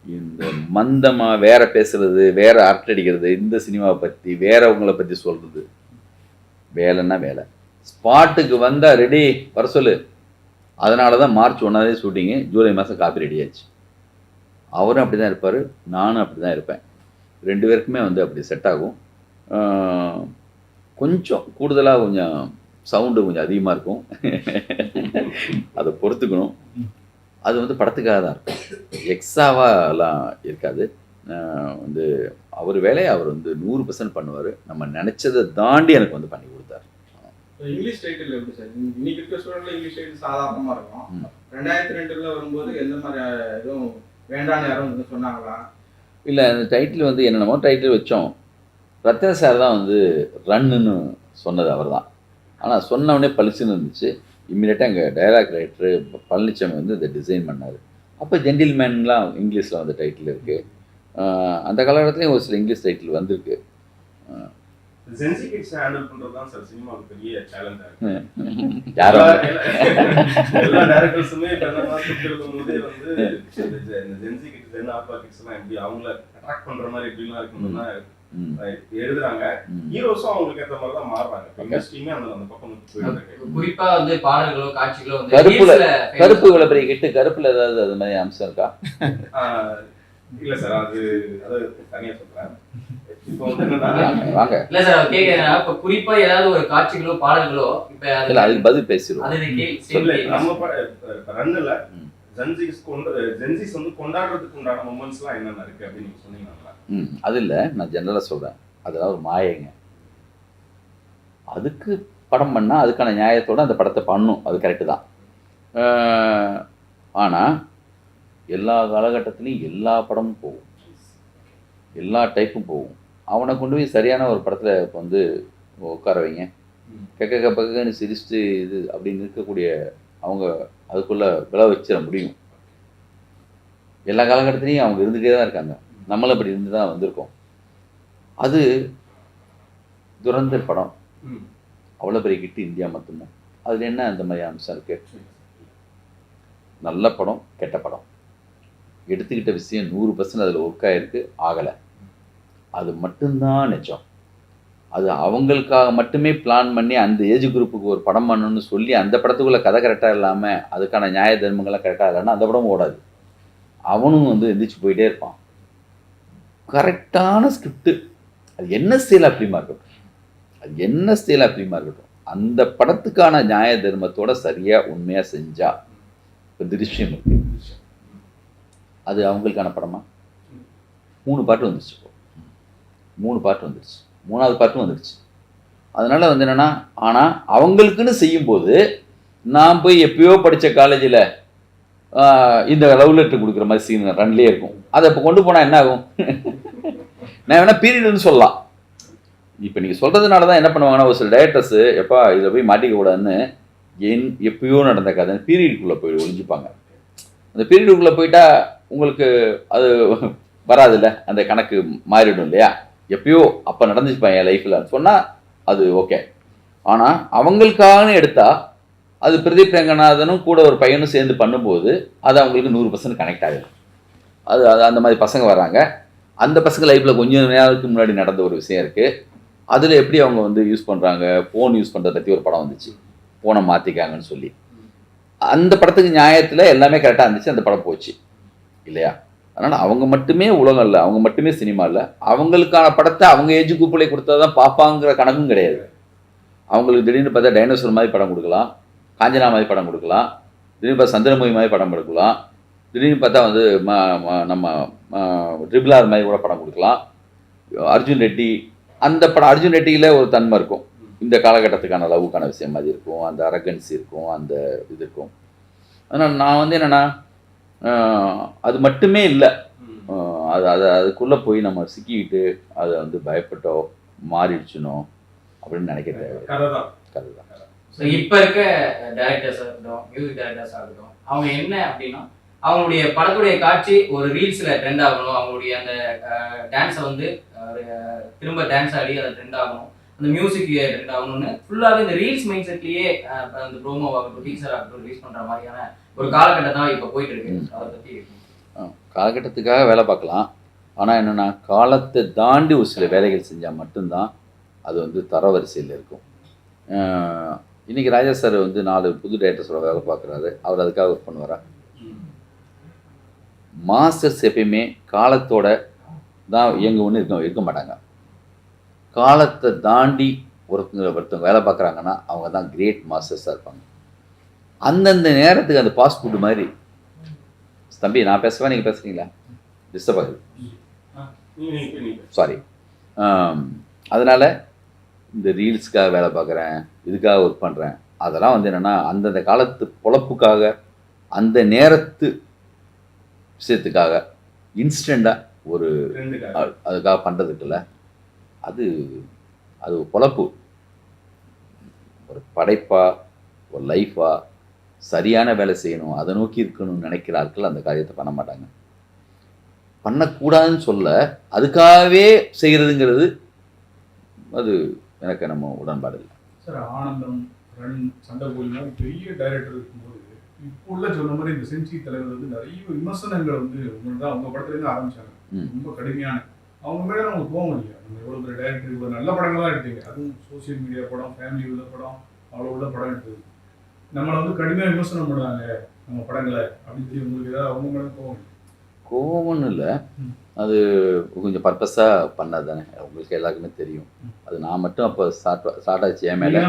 இந்த மந்தமாக வேற பேசுறது, வேற அரட்டடிக்கிறது, இந்த சினிமாவை பற்றி வேறவங்களை பற்றி சொல்கிறது, வேலைன்னா வேலை. ஸ்பாட்டுக்கு வந்தால் ரெடி வர சொல்லு. அதனால தான் மார்ச் 1 ஷூட்டிங்கு, ஜூலை மாதம் காப்பி ரெடி ஆச்சு. அவரும் அப்படி தான் இருப்பார், நானும் அப்படி தான் இருப்பேன். 2 பேருக்குமே வந்து அப்படி செட் ஆகும். கொஞ்சம் கூடுதலாக கொஞ்சம் சவுண்டு கொஞ்சம் அதிகமாக இருக்கும், அதை பொறுத்துக்கணும். அது வந்து படத்துக்காக தான் இருக்கும், எக்ஸ்ட்ராவாலாம் இருக்காது. வந்து அவர் வேலையை அவர் வந்து 100% பண்ணுவார். நம்ம நினச்சதை தாண்டி எனக்கு வந்து பண்ணி கொடுத்தாரு. இங்கிலீஷ் டைட்டில் எப்படி சார்? இன்னைக்கு இருக்க சூழலில் இங்கிலீஷ் டைட்டில் சாதாரணமாக இருக்கும். 2002 வரும்போது எந்த மாதிரி எதுவும் வேண்டான்னு யாரும் வந்து சொன்னாங்களா? இல்லை, அந்த டைட்டில் வந்து என்னென்னமோ டைட்டில் வச்சோம். ரத்ன சார் தான் வந்து ரன்னுன்னு சொன்னது அவர் தான். ஆனால் சொன்னவொடனே பளிச்சுன்னு இருந்துச்சு. இம்மிடியட்டாக எங்கள் டைலாக் ரைட்டரு பழனிசாமி வந்து இதை டிசைன் பண்ணார். அப்போ ஜென்டில்மேன்லாம் இங்கிலீஷில் வந்து டைட்டில் இருக்குது. அந்த காலகட்டத்துலேயும் ஒரு சில இங்கிலீஷ் டைட்டில் வந்திருக்கு. ஜென்சி கிட்ஸ் ஹேண்டில் பண்றது தான் சார் சினிமாவுக்கு பெரிய சேலஞ்சா இருக்கு. எல்லா டைரக்டர்ஸுமே என்னன்னா ஸ்கிரிப்ட் எழுதும்போதே வந்து இந்த ஜென்சி கிட்ஸ் என்ன ஆல்பா கிட்ஸ் எல்லாம் எப்படி அவங்கள அட்ராக்ட் பண்ற மாதிரி எப்படிலாம் இருக்கணும்னா எழுதுறாங்க. ஹீரோஸும் அவங்களுக்கு ஏற்ற மாதிரி தான் மாறுறாங்க. இண்டஸ்ட்ரியுமே அந்த பக்கம் போயிருக்கு. குறிப்பா வந்து பாடல்களோ காட்சிகளோ வந்து கருப்பு இவ்வளவு பெரிய கிட்டு, கருப்புல ஏதாவது அது மாதிரி அம்சம் இருக்கா? இல்ல சார், அது தனியா சொல்றேன். இப்போ வந்து என்னன்னா, வாங்க இல்ல சார் அவர் கேக்குறேன், இப்ப குறிப்பா ஏதாவது ஒரு காட்சிகளோ பாடல்களோ இப்ப இல்ல அதுக்கு பதில் பேசிடுவோம். அது இல்ல நம்ம ரன்ல ஜென்சிஸ் வந்து கொண்டாடுறதுக்கு உண்டான மொமெண்ட்ஸ்லாம் என்னென்ன இருக்கு அப்படின்னு நீங்க சொன்னீங்கன்னா. அது இல்லை, நான் ஜென்ரலாக சொல்கிறேன். அதெல்லாம் ஒரு மாயங்க. அதுக்கு படம் பண்ணால் அதுக்கான நியாயத்தோடு அந்த படத்தை பண்ணும், அது கரெக்டு தான். ஆனால் எல்லா காலகட்டத்துலேயும் எல்லா படமும் போகும், எல்லா டைப்பும் போகும். அவனை கொண்டு போய் சரியான ஒரு படத்தில் இப்போ வந்து உட்கார வைங்க, கெக்க பக்கன்னு சிரிச்சுட்டு இது அப்படின்னு இருக்கக்கூடிய அவங்க அதுக்குள்ளே விளை வச்சிட முடியும். எல்லா காலகட்டத்துலேயும் அவங்க இருந்துகிட்டே தான் இருக்காங்க, நம்மளும் அப்படி இருந்து தான் வந்திருக்கோம். அது துரந்தர் படம் அவ்வளோ பெரிய கிட்டு இந்தியா மட்டுமே. அதில் என்ன அந்த மாதிரி அம்சம் இருக்குது? நல்ல படம் கெட்ட படம் எடுத்துக்கிட்ட விஷயம் 100% அதில் ஒர்க் ஆகிருக்கு, ஆகலை, அது மட்டும்தான் நிஜம். அது அவங்களுக்காக மட்டுமே பிளான் பண்ணி அந்த ஏஜ் குரூப்புக்கு ஒரு படம் பண்ணணும்னு சொல்லி அந்த படத்துக்குள்ளே கதை கரெக்டாக இல்லாமல் அதுக்கான நியாய தர்மங்கள்லாம் கரெக்டாக இல்லைன்னா அந்த படம் ஓடாது. அவனும் வந்து எந்திரிச்சு போயிட்டே இருப்பான். கரெக்டான ஸ்கிரிப்டு, அது என்ன ஸ்டைலாக ஃபிலிமாக இருக்கட்டும், அது என்ன ஸ்டைலாக ஃபிலிமாக இருக்கட்டும், அந்த படத்துக்கான நியாய தர்மத்தோட சரியாக உண்மையாக செஞ்சா இப்போ திருஷ்யம் இருக்கு, அது அவங்களுக்கான படமா? 3 பாட்டு வந்துருச்சு, 3 பாட்டு வந்துருச்சு, 3வது பாட்டும் வந்துருச்சு. அதனால் வந்து என்னென்னா, ஆனால் அவங்களுக்குன்னு செய்யும்போது நான் போய் எப்பயோ படித்த காலேஜில் இந்த லவ் லெட்டர் கொடுக்குற மாதிரி சீன் ரன்லேயே இருக்கும். அதை இப்போ கொண்டு போனால் என்ன ஆகும்? நான் வேணால் பீரியடுன்னு சொல்லலாம். இப்போ நீங்கள் சொல்கிறதுனால தான் என்ன பண்ணுவாங்கன்னா ஒரு சில டைரக்டர்ஸு எப்பா இதில் போய் மாட்டிக்க கூடாதுன்னு எப்பயோ நடந்த கதை பீரியடுக்குள்ளே போய் ஒழிஞ்சிப்பாங்க. அந்த பீரியடுக்குள்ளே போயிட்டா உங்களுக்கு அது வராதுல்ல, அந்த கணக்கு மாறிடும் இல்லையா? எப்பயோ அப்போ நடந்துச்சுப்பாங்க என் லைஃப்பில் சொன்னால் அது ஓகே. ஆனால் அவங்களுக்காக எடுத்தால் அது பிரதீப் ரங்கநாதனும் கூட ஒரு பையனும் சேர்ந்து பண்ணும்போது அது அவங்களுக்கு 100% கனெக்ட் ஆகுது. அது அந்த மாதிரி பசங்க வராங்க. அந்த பசங்க லைஃப்பில் கொஞ்சம் நேரத்துக்கு முன்னாடி நடந்த ஒரு விஷயம் இருக்குது. அதில் எப்படி அவங்க வந்து யூஸ் பண்ணுறாங்க, ஃபோன் யூஸ் பண்ணுறத பற்றி ஒரு படம் வந்துச்சு, ஃபோனை மாற்றிக்காங்கன்னு சொல்லி. அந்த படத்துக்கு நியாயத்தில் எல்லாமே கரெக்டாக இருந்துச்சு, அந்த படம் போச்சு இல்லையா? அதனால் அவங்க மட்டுமே உலகம் இல்லை, அவங்க மட்டுமே சினிமா இல்லை, அவங்களுக்கான படத்தை அவங்க ஏஜ் குரூப்பில் கொடுத்தா தான் பார்ப்பாங்கிற கணக்கும் கிடையாது. அவங்களுக்கு திடீர்னு பார்த்தா டைனோசர் மாதிரி படம் கொடுக்கலாம், காஞ்சனா மாதிரி படம் கொடுக்கலாம், திடீர்னு பார்த்தா சந்திரமுகி மாதிரி படம் கொடுக்கலாம், திடீர்னு பார்த்தா வந்து நம்ம ட்ரிபிள் மாதிரி கூட படம் கொடுக்கலாம். அர்ஜுன் ரெட்டி, அந்த படம் அர்ஜுன் ரெட்டியில் ஒரு தன்மை இருக்கும், இந்த காலகட்டத்துக்கான லவ்வுக்கான விஷயம் மாதிரி இருக்கும், அந்த அரகன்சி இருக்கும், அந்த இது இருக்கும். அதனால் நான் வந்து என்னென்னா அது மட்டுமே இல்லை, அதுக்குள்ளே போய் நம்ம சிக்கிக்கிட்டு அதை வந்து பயப்பட்டோ மாறிடுச்சுனோ அப்படின்னு நினைக்க தேவை. கதை தான். இப்போ இருக்க டைரக்டர்ஸ் ஆகட்டும், மியூசிக் டைரக்டர்ஸ் ஆகட்டும், அவங்க என்ன அப்படின்னா அவங்களுடைய படத்துடைய காட்சி ஒரு ரீல்ஸில் ட்ரெண்ட் ஆகணும், அவங்களுடைய அந்த டான்ஸை வந்து திரும்ப டான்ஸ் ஆடி அதை ட்ரெண்ட் ஆகணும், அந்த மியூசிக் ட்ரெண்ட் ஆகணும்னு ஃபுல்லாகவே இந்த ரீல்ஸ் மைண்ட் செட்லேயே அந்த ப்ரோமோ ஆகட்டும், டீசர் ஆகட்டும் ரிலீஸ் பண்ணுற மாதிரியான ஒரு காலகட்டம் தான் இப்போ போயிட்டு இருக்கு. அதை பற்றி காலகட்டத்துக்காக வேலை பார்க்கலாம், ஆனால் என்னென்னா காலத்தை தாண்டி ஒரு சில வேலைகள் செஞ்சால் மட்டும்தான் அது வந்து தரவரிசையில் இருக்கும். இன்றைக்கி ராஜா சார் வந்து 4 புது டைரக்டர்ஸோட வேலை பார்க்குறாரு, அவர் அதுக்காக ஒர்க் பண்ணுவாரா? மாஸ்டர்ஸ் எப்பயுமே காலத்தோட தான் இயங்குன்னு இருக்க மாட்டாங்க. காலத்தை தாண்டி ஒருத்தவங்க வேலை பார்க்குறாங்கன்னா அவங்க தான் கிரேட் மாஸ்டர்ஸாக இருப்பாங்க. அந்தந்த நேரத்துக்கு அந்த ஃபாஸ்ட் ஃபுட்டு மாதிரி. தம்பி நான் பேசுவேன், நீங்கள் பேசுகிறீங்களா? டிஸ்டர்ப் ஆகுது, சாரி. அதனால் இந்த ரீல்ஸுக்காக வேலை பார்க்குறேன், இதுக்காக ஒர்க் பண்ணுறேன், அதெல்லாம் வந்து என்னென்னா அந்தந்த காலத்து பொழப்புக்காக அந்த நேரத்து விஷயத்துக்காக இன்ஸ்டண்ட்டாக ஒரு அதுக்காக பண்ணுறதுக்குல்ல, அது அது பொழப்பு. ஒரு படைப்பாக ஒரு லைஃபாக சரியான வேலை செய்யணும், அதை நோக்கி இருக்கணும்னு நினைக்கிற ஆட்கள் அந்த காரியத்தை பண்ண மாட்டாங்க. பண்ணக்கூடாதுன்னு சொல்ல, அதுக்காகவே செய்கிறதுங்கிறது அது எனக்கு நம்ம உடன்பாடு இல்லை. சார் ஆனந்தம், ரன், சண்டகோலி மாதிரி பெரிய டைரக்டர் இருக்கும்போது இப்போ உள்ள சொன்ன மாதிரி இந்த சென்சி தலைவர் வந்து நிறைய விமர்சனங்கள் வந்து உங்களுக்கு தான் அவங்க படத்துலேருந்து ஆரம்பிச்சாங்க, ரொம்ப கடுமையான. அவங்க மேலே நமக்கு போக இல்லையா? நம்ம எவ்வளோ பெரிய டைரக்டர், இவ்வளோ நல்ல படங்கள்லாம் எடுத்தீங்க, அதுவும் சோசியல் மீடியா படம், ஃபேமிலி உள்ள படம், அவ்வளோ உள்ள படம் எடுத்தது. நம்மளை வந்து கடுமையாக விமர்சனம் பண்ணுறாங்க நம்ம படங்களை அப்படின்னு சொல்லி உங்களுக்கு ஏதாவது அவங்க மேலே போக முடியும்? கோவம்னு இல்லை, அது கொஞ்சம் பர்பஸாக பண்ணது தானே, உங்களுக்கு எல்லாருக்குமே தெரியும். அது நான் மட்டும் அப்போ ஸ்டார்ட் ஆச்சு என் மேலே.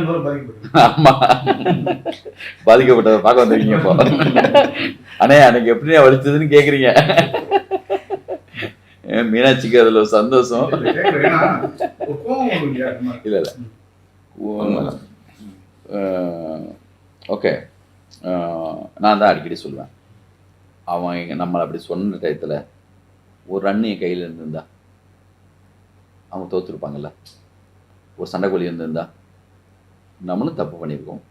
ஆமாம், பாதிக்கப்பட்டதை பார்க்க வந்துருக்கீங்க இப்போ. அண்ணே அன்னைக்கு எப்படி வலிச்சதுன்னு கேட்குறீங்க. மீனாட்சிக்கு அதில் ஒரு சந்தோஷம் இல்லை இல்லை. ஓகே, நான் தான் அடிக்கடி சொல்லுவேன், அவன் நம்மளை அப்படி சொன்ன டயத்தில் ஒரு ரன்னு என் கையில் இருந்திருந்தா அவங்க தோற்றுருப்பாங்கல்ல, ஒரு சண்டைக்கோழி இருந்திருந்தா நம்மளும் தப்பு பண்ணியிருக்கோம்.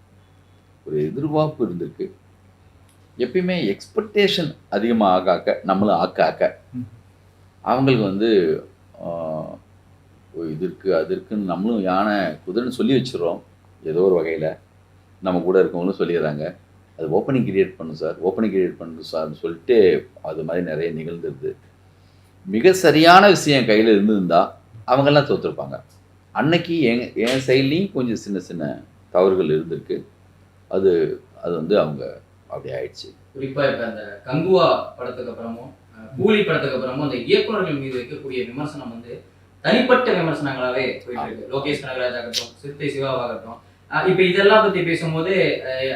ஒரு எதிர்பார்ப்பு இருந்திருக்கு. எப்பயுமே எக்ஸ்பெக்டேஷன் அதிகமாக ஆக்க நம்மளும் ஆக்க அவங்களுக்கு வந்து இது இருக்குது அது இருக்குன்னு நம்மளும் யானை குதிரைன்னு சொல்லி வச்சுருவோம். ஏதோ ஒரு வகையில் நம்ம கூட இருக்கவங்களும் சொல்லிடுறாங்க, அது ஓப்பனிங் கிரியேட் பண்ணும் சார், ஓப்பனிங் கிரியேட் பண்ணணும் சார்னு சொல்லிட்டு அது மாதிரி நிறைய நிகழ்ந்துருது. மிக சரியான விஷயம் கையில் இருந்திருந்தா அவங்கெல்லாம் தோற்றுருப்பாங்க. அன்னைக்கு என் சைட்லேயும் கொஞ்சம் சின்ன சின்ன தவறுகள் இருந்திருக்கு. அது அது வந்து அவங்க அப்படி ஆயிடுச்சு. குறிப்பாக இப்போ அந்த கங்குவா படத்துக்கு அப்புறமும் கூலி படத்துக்கு அப்புறமும் அந்த இயக்குநர்கள் மீது வைக்கக்கூடிய விமர்சனம் வந்து தனிப்பட்ட விமர்சனங்களாகவே போயிட்டு இருக்கு. லோகேஷ் கனகராஜ் ஆகட்டும், சிறுத்தை சிவாவாகட்டும். இப்போ இதெல்லாம் பற்றி பேசும்போது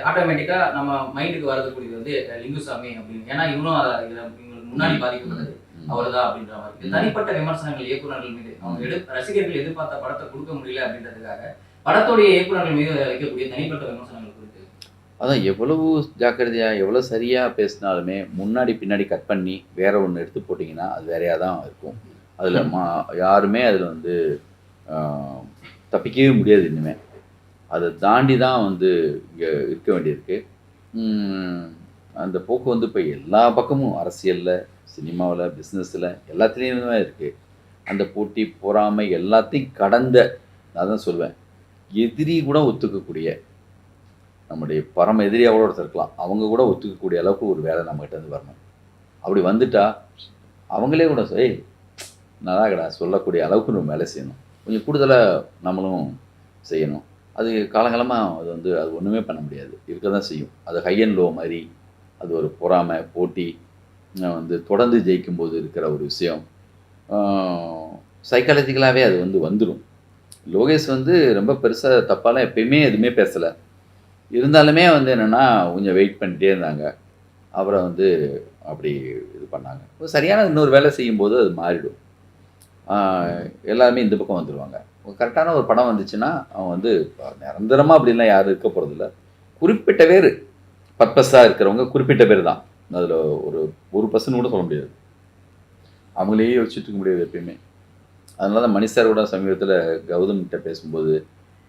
ஆட்டோமேட்டிக்காக நம்ம மைண்டுக்கு வரக்கூடியது வந்து லிங்குசாமி அப்படின்னு. ஏன்னா இவனும் இவங்களுக்கு முன்னாடி பாதிக்கப்பட்டது அவ்வளோதான் அப்படின்ற மாதிரி. தனிப்பட்ட விமர்சனங்கள் இயக்குநர்கள் மீது அவங்க ரசிகர்கள் எதிர்பார்த்த படத்தை கொடுக்க முடியல அப்படின்றதுக்காக படத்துடைய இயக்குநர்கள் மீது வைக்கக்கூடிய தனிப்பட்ட விமர்சனங்கள் குறித்து அதான் எவ்வளவு ஜாக்கிரதையாக எவ்வளோ சரியாக பேசினாலுமே முன்னாடி பின்னாடி கட் பண்ணி வேற ஒன்று எடுத்து போட்டிங்கன்னா அது வேறையாக தான் இருக்கும். அதில் யாருமே அதில் வந்து தப்பிக்கவே முடியாது. இன்னுமே அதை தாண்டி தான் வந்து இங்கே இருக்க வேண்டியிருக்கு. அந்த போக்கு வந்து இப்போ எல்லா பக்கமும் அரசியலில், சினிமாவில், பிஸ்னஸில் எல்லாத்துலேயுமே இருக்குது. அந்த போட்டி பொறாமை எல்லாத்தையும் கடந்த, நான் தான் சொல்வேன், எதிரி கூட ஒத்துக்கக்கூடிய, நம்முடைய பரம எதிரியாக கூட ஒருத்தர் இருக்கலாம், அவங்க கூட ஒத்துக்கக்கூடிய அளவுக்கு ஒரு வேலை நம்மகிட்ட வந்து வரணும். அப்படி வந்துட்டா அவங்களே கூட நல்லா கடா சொல்லக்கூடிய அளவுக்கு நம்ம வேலை செய்யணும். கொஞ்சம் கூடுதலாக நம்மளும் செய்யணும். அது காலங்காலமாக அது வந்து அது ஒன்றுமே பண்ண முடியாது, இருக்க தான் செய்யும். அது ஹை அண்ட் லோ மாதிரி, அது ஒரு பொறாமை போட்டி வந்து தொடர்ந்து ஜெயிக்கும்போது இருக்கிற ஒரு விஷயம். சைக்காலஜிக்கலாகவே அது வந்து வந்துடும். லோகேஷ் வந்து ரொம்ப பெருசாக தப்பாலாம் எப்பயுமே எதுவுமே பேசலை. இருந்தாலுமே வந்து என்னென்னா கொஞ்சம் வெயிட் பண்ணிகிட்டே இருந்தாங்க. அப்புறம் வந்து அப்படி இது பண்ணாங்க. சரியான இன்னொரு வேலை செய்யும்போது அது மாறிடும். எல்லாருமே இந்த பக்கம் வந்துடுவாங்க. கரெக்டான ஒரு படம் வந்துச்சுன்னா அவன் வந்து நிரந்தரமாக அப்படின்லாம் யாரும் இருக்க போகிறதில்ல. குறிப்பிட்ட பேர் பர்பஸாக இருக்கிறவங்க குறிப்பிட்ட பேர் தான். அதில் ஒரு பர்சன் கூட சொல்ல முடியாது, அவங்களே யோசிச்சுட்டு இருக்க முடியாது எப்பயுமே. அதனால தான் மணி சார் கூட சமீபத்தில் கௌதம்கிட்ட பேசும்போது,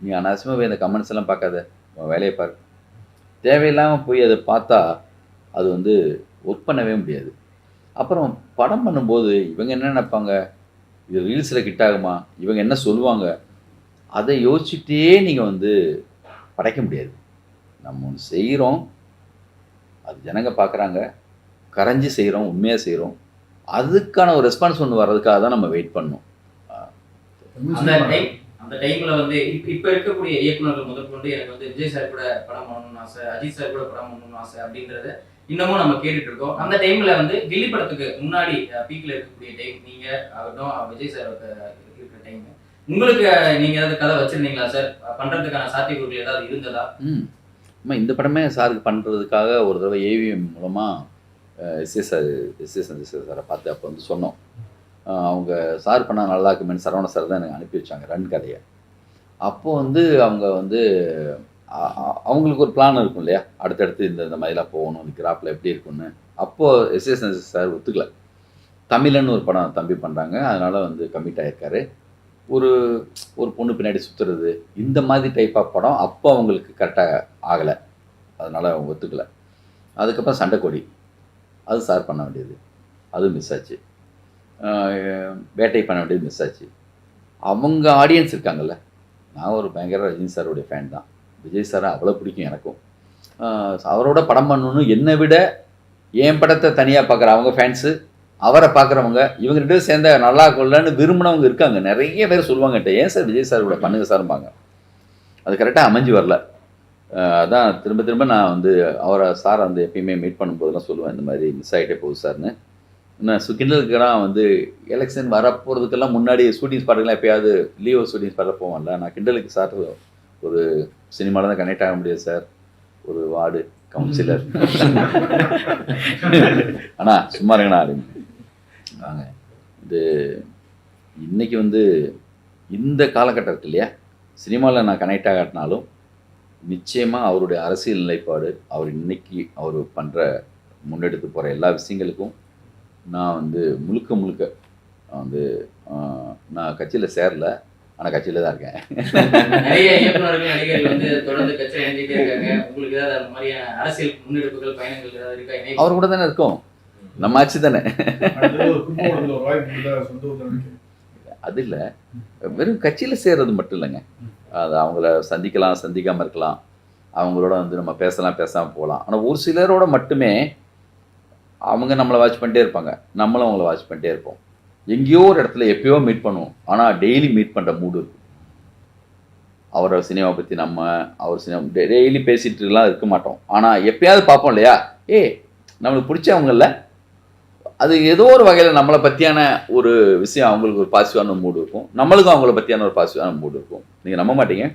நீ அனாவசியமாக போய் அந்த கமெண்ட்ஸ் எல்லாம் பார்க்காத, வேலையை பாரு. தேவையில்லாமல் போய் அதை பார்த்தா அது வந்து ஒர்க் பண்ணவே முடியாது. அப்புறம் படம் பண்ணும்போது இவங்க என்ன நினைப்பாங்க, இது ரீல்ஸில் கிட் ஆகுமா, இவங்க என்ன சொல்லுவாங்க, அதை யோசிச்சுட்டே நீங்கள் வந்து படைக்க முடியாது. நம்ம ஒன்று செய்கிறோம், அது ஜனங்க பார்க்குறாங்க, கரைஞ்சி செய்கிறோம், உண்மையாக செய்கிறோம், அதுக்கான ஒரு ரெஸ்பான்ஸ் ஒன்று வர்றதுக்காக தான் நம்ம வெயிட் பண்ணணும். அந்த டைம்ல வந்து இப்ப இருக்கக்கூடிய இயக்குநர்கள் முதற்கொண்டு எனக்கு வந்து விஜய் சார் கூட படம் பண்ணணும்னு ஆசை, அஜித் சார் கூட படம் பண்ணணும்னு ஆசை அப்படின்றத இன்னமும் நம்ம கேட்டுட்டு இருக்கோம். அந்த டைம்ல வந்து கில்லி படத்துக்கு முன்னாடி பீக்ல இருக்கக்கூடிய டைம் நீங்க ஆகட்டும், விஜய் சார் இருக்கிற டைம், உங்களுக்கு நீங்க ஏதாவது கதை வச்சிருந்தீங்களா சார்? பண்றதுக்கான சாத்தியக்கூறுகள் ஏதாவது இருந்ததா? இந்த படமே சாருக்கு பண்ணுறதுக்காக ஒரு தடவை ஏவிஎம் மூலமாக எஸ்எஸ் சாரை பார்த்து அப்போ வந்து சொன்னோம். அவங்க சார் பண்ணால் நல்லா இருக்குமேனு சரவண சார் தான் எனக்கு அனுப்பி வச்சாங்க ரன் கதையை. அப்போது வந்து அவங்க வந்து அவங்களுக்கு ஒரு பிளான் இருக்கும் இல்லையா, அடுத்தடுத்து இந்த மாதிரிலாம் போகணும், இந்த கிராஃபில் எப்படி இருக்குன்னு. அப்போது எஸ்எஸ் சார் ஒத்துக்கல. தமிழன்னு ஒரு படம் தம்பி பண்ணுறாங்க, அதனால் வந்து கமிட் ஆகிருக்காரு. ஒரு பொண்ணு பின்னாடி சுற்றுறது, இந்த மாதிரி டைப் ஆஃப் படம் அப்போ அவங்களுக்கு கரெக்டாக ஆகலை, அதனால் அவங்க ஒத்துக்கலை. அதுக்கப்புறம் சண்டைக்கோழி, அது சார் பண்ண வேண்டியது, அது மிஸ் ஆச்சு. வேட்டை பண்ண வேண்டியது மிஸ் ஆச்சு. அவங்க ஆடியன்ஸ் இருக்காங்கல்ல, நான் ஒரு பயங்கர ரஜினி சாரோடைய ஃபேன் தான், விஜய் சாரை அவ்வளோ பிடிக்கும் எனக்கும். அவரோட படம் பண்ணணுன்னு என்னை விட என் படத்தை தனியாக பார்க்குற அவங்க ஃபேன்ஸு, அவரை பார்க்குறவங்க, இவங்க ரெண்டு பேரும் சேர்ந்த நல்லா கொள்ளன்னு விரும்பினவங்க இருக்காங்க. நிறைய பேர் சொல்லுவாங்கட்ட, ஏன் சார் விஜய் சார் கூட பண்ணுங்க சார்பாங்க. அது கரெக்டாக அமைஞ்சு வரல. அதான் திரும்ப நான் வந்து அவரை சாரை வந்து எப்பயுமே மீட் பண்ணும்போதெல்லாம் சொல்லுவேன், இந்த மாதிரி மிஸ் ஆகிட்டே போகுது சார்னு. நான் கிண்டலுக்குலாம் வந்து எலெக்ஷன் வரப்போகிறதுக்கெல்லாம் முன்னாடி ஷூட்டிங் ஸ்பாட்டுக்கெல்லாம் எப்பயாவது லீவ் ஷூட்டிங் ஸ்பாட்டில் போவான்ல, நான் கிண்டலுக்கு சார் ஒரு சினிமாவில் தான் கனெக்ட் ஆக முடியாது சார், ஒரு வார்டு கவுன்சிலர் அண்ணா சும்மா இருங்கண்ணா அப்படின்னு வாங்க. இது இன்னைக்கு வந்து இந்த காலகட்டம் இருக்கு இல்லையா, சினிமாவில் நான் கனெக்ட் ஆகாட்டினாலும் நிச்சயமாக அவருடைய அரசியல் நிலைப்பாடு, அவர் இன்னைக்கு அவர் பண்ணுற முன்னெடுத்து போகிற எல்லா விஷயங்களுக்கும் நான் வந்து முழுக்க வந்து நான் கட்சியில் சேரல, ஆனால் கட்சியில் தான் இருக்கேன். நிறைய இயக்குநர்கள் நடிகர்கள் வந்து தொடர்ந்து கட்சியில் இணைஞ்சிட்டே இருக்காங்க. உங்களுக்கு ஏதாவது அந்த மாதிரியான அரசியல் முன்னெடுப்புகள் பயணங்கள் ஏதாவது இருக்கா? அவர் கூட தானே இருக்கோம், நம்ம ஆட்சி தானே. அது இல்லை, வெறும் கட்சியில் சேர்றது மட்டும் இல்லைங்க, அது அவங்கள சந்திக்கலாம், சந்திக்காமல் இருக்கலாம், அவங்களோட வந்து நம்ம பேசலாம், பேசாமல் போகலாம். ஆனால் ஒரு சிலரோட மட்டுமே அவங்க நம்மளை வாட்ச் பண்ணிட்டே இருப்பாங்க, நம்மளும் அவங்கள வாட்ச் பண்ணிட்டே இருப்போம். எங்கேயோ ஒரு இடத்துல எப்பயோ மீட் பண்ணுவோம், ஆனால் டெய்லி மீட் பண்ணுற மூடு இருக்கும். அவரோட சினிமா பற்றி நம்ம அவர் சினிமா டெய்லி பேசிகிட்டுலாம் இருக்க மாட்டோம், ஆனால் எப்பயாவது பார்ப்போம் இல்லையா, நம்மளுக்கு பிடிச்சவங்கள அது ஏதோ ஒரு வகையில் நம்மளை பற்றியான ஒரு விஷயம், அவங்களுக்கு ஒரு பாசிட்டிவான மூடு இருக்கும், நம்மளுக்கும் அவங்கள பற்றியான ஒரு பாசிட்டிவான மூடு இருக்கும். நீங்கள் நம்ப மாட்டீங்க,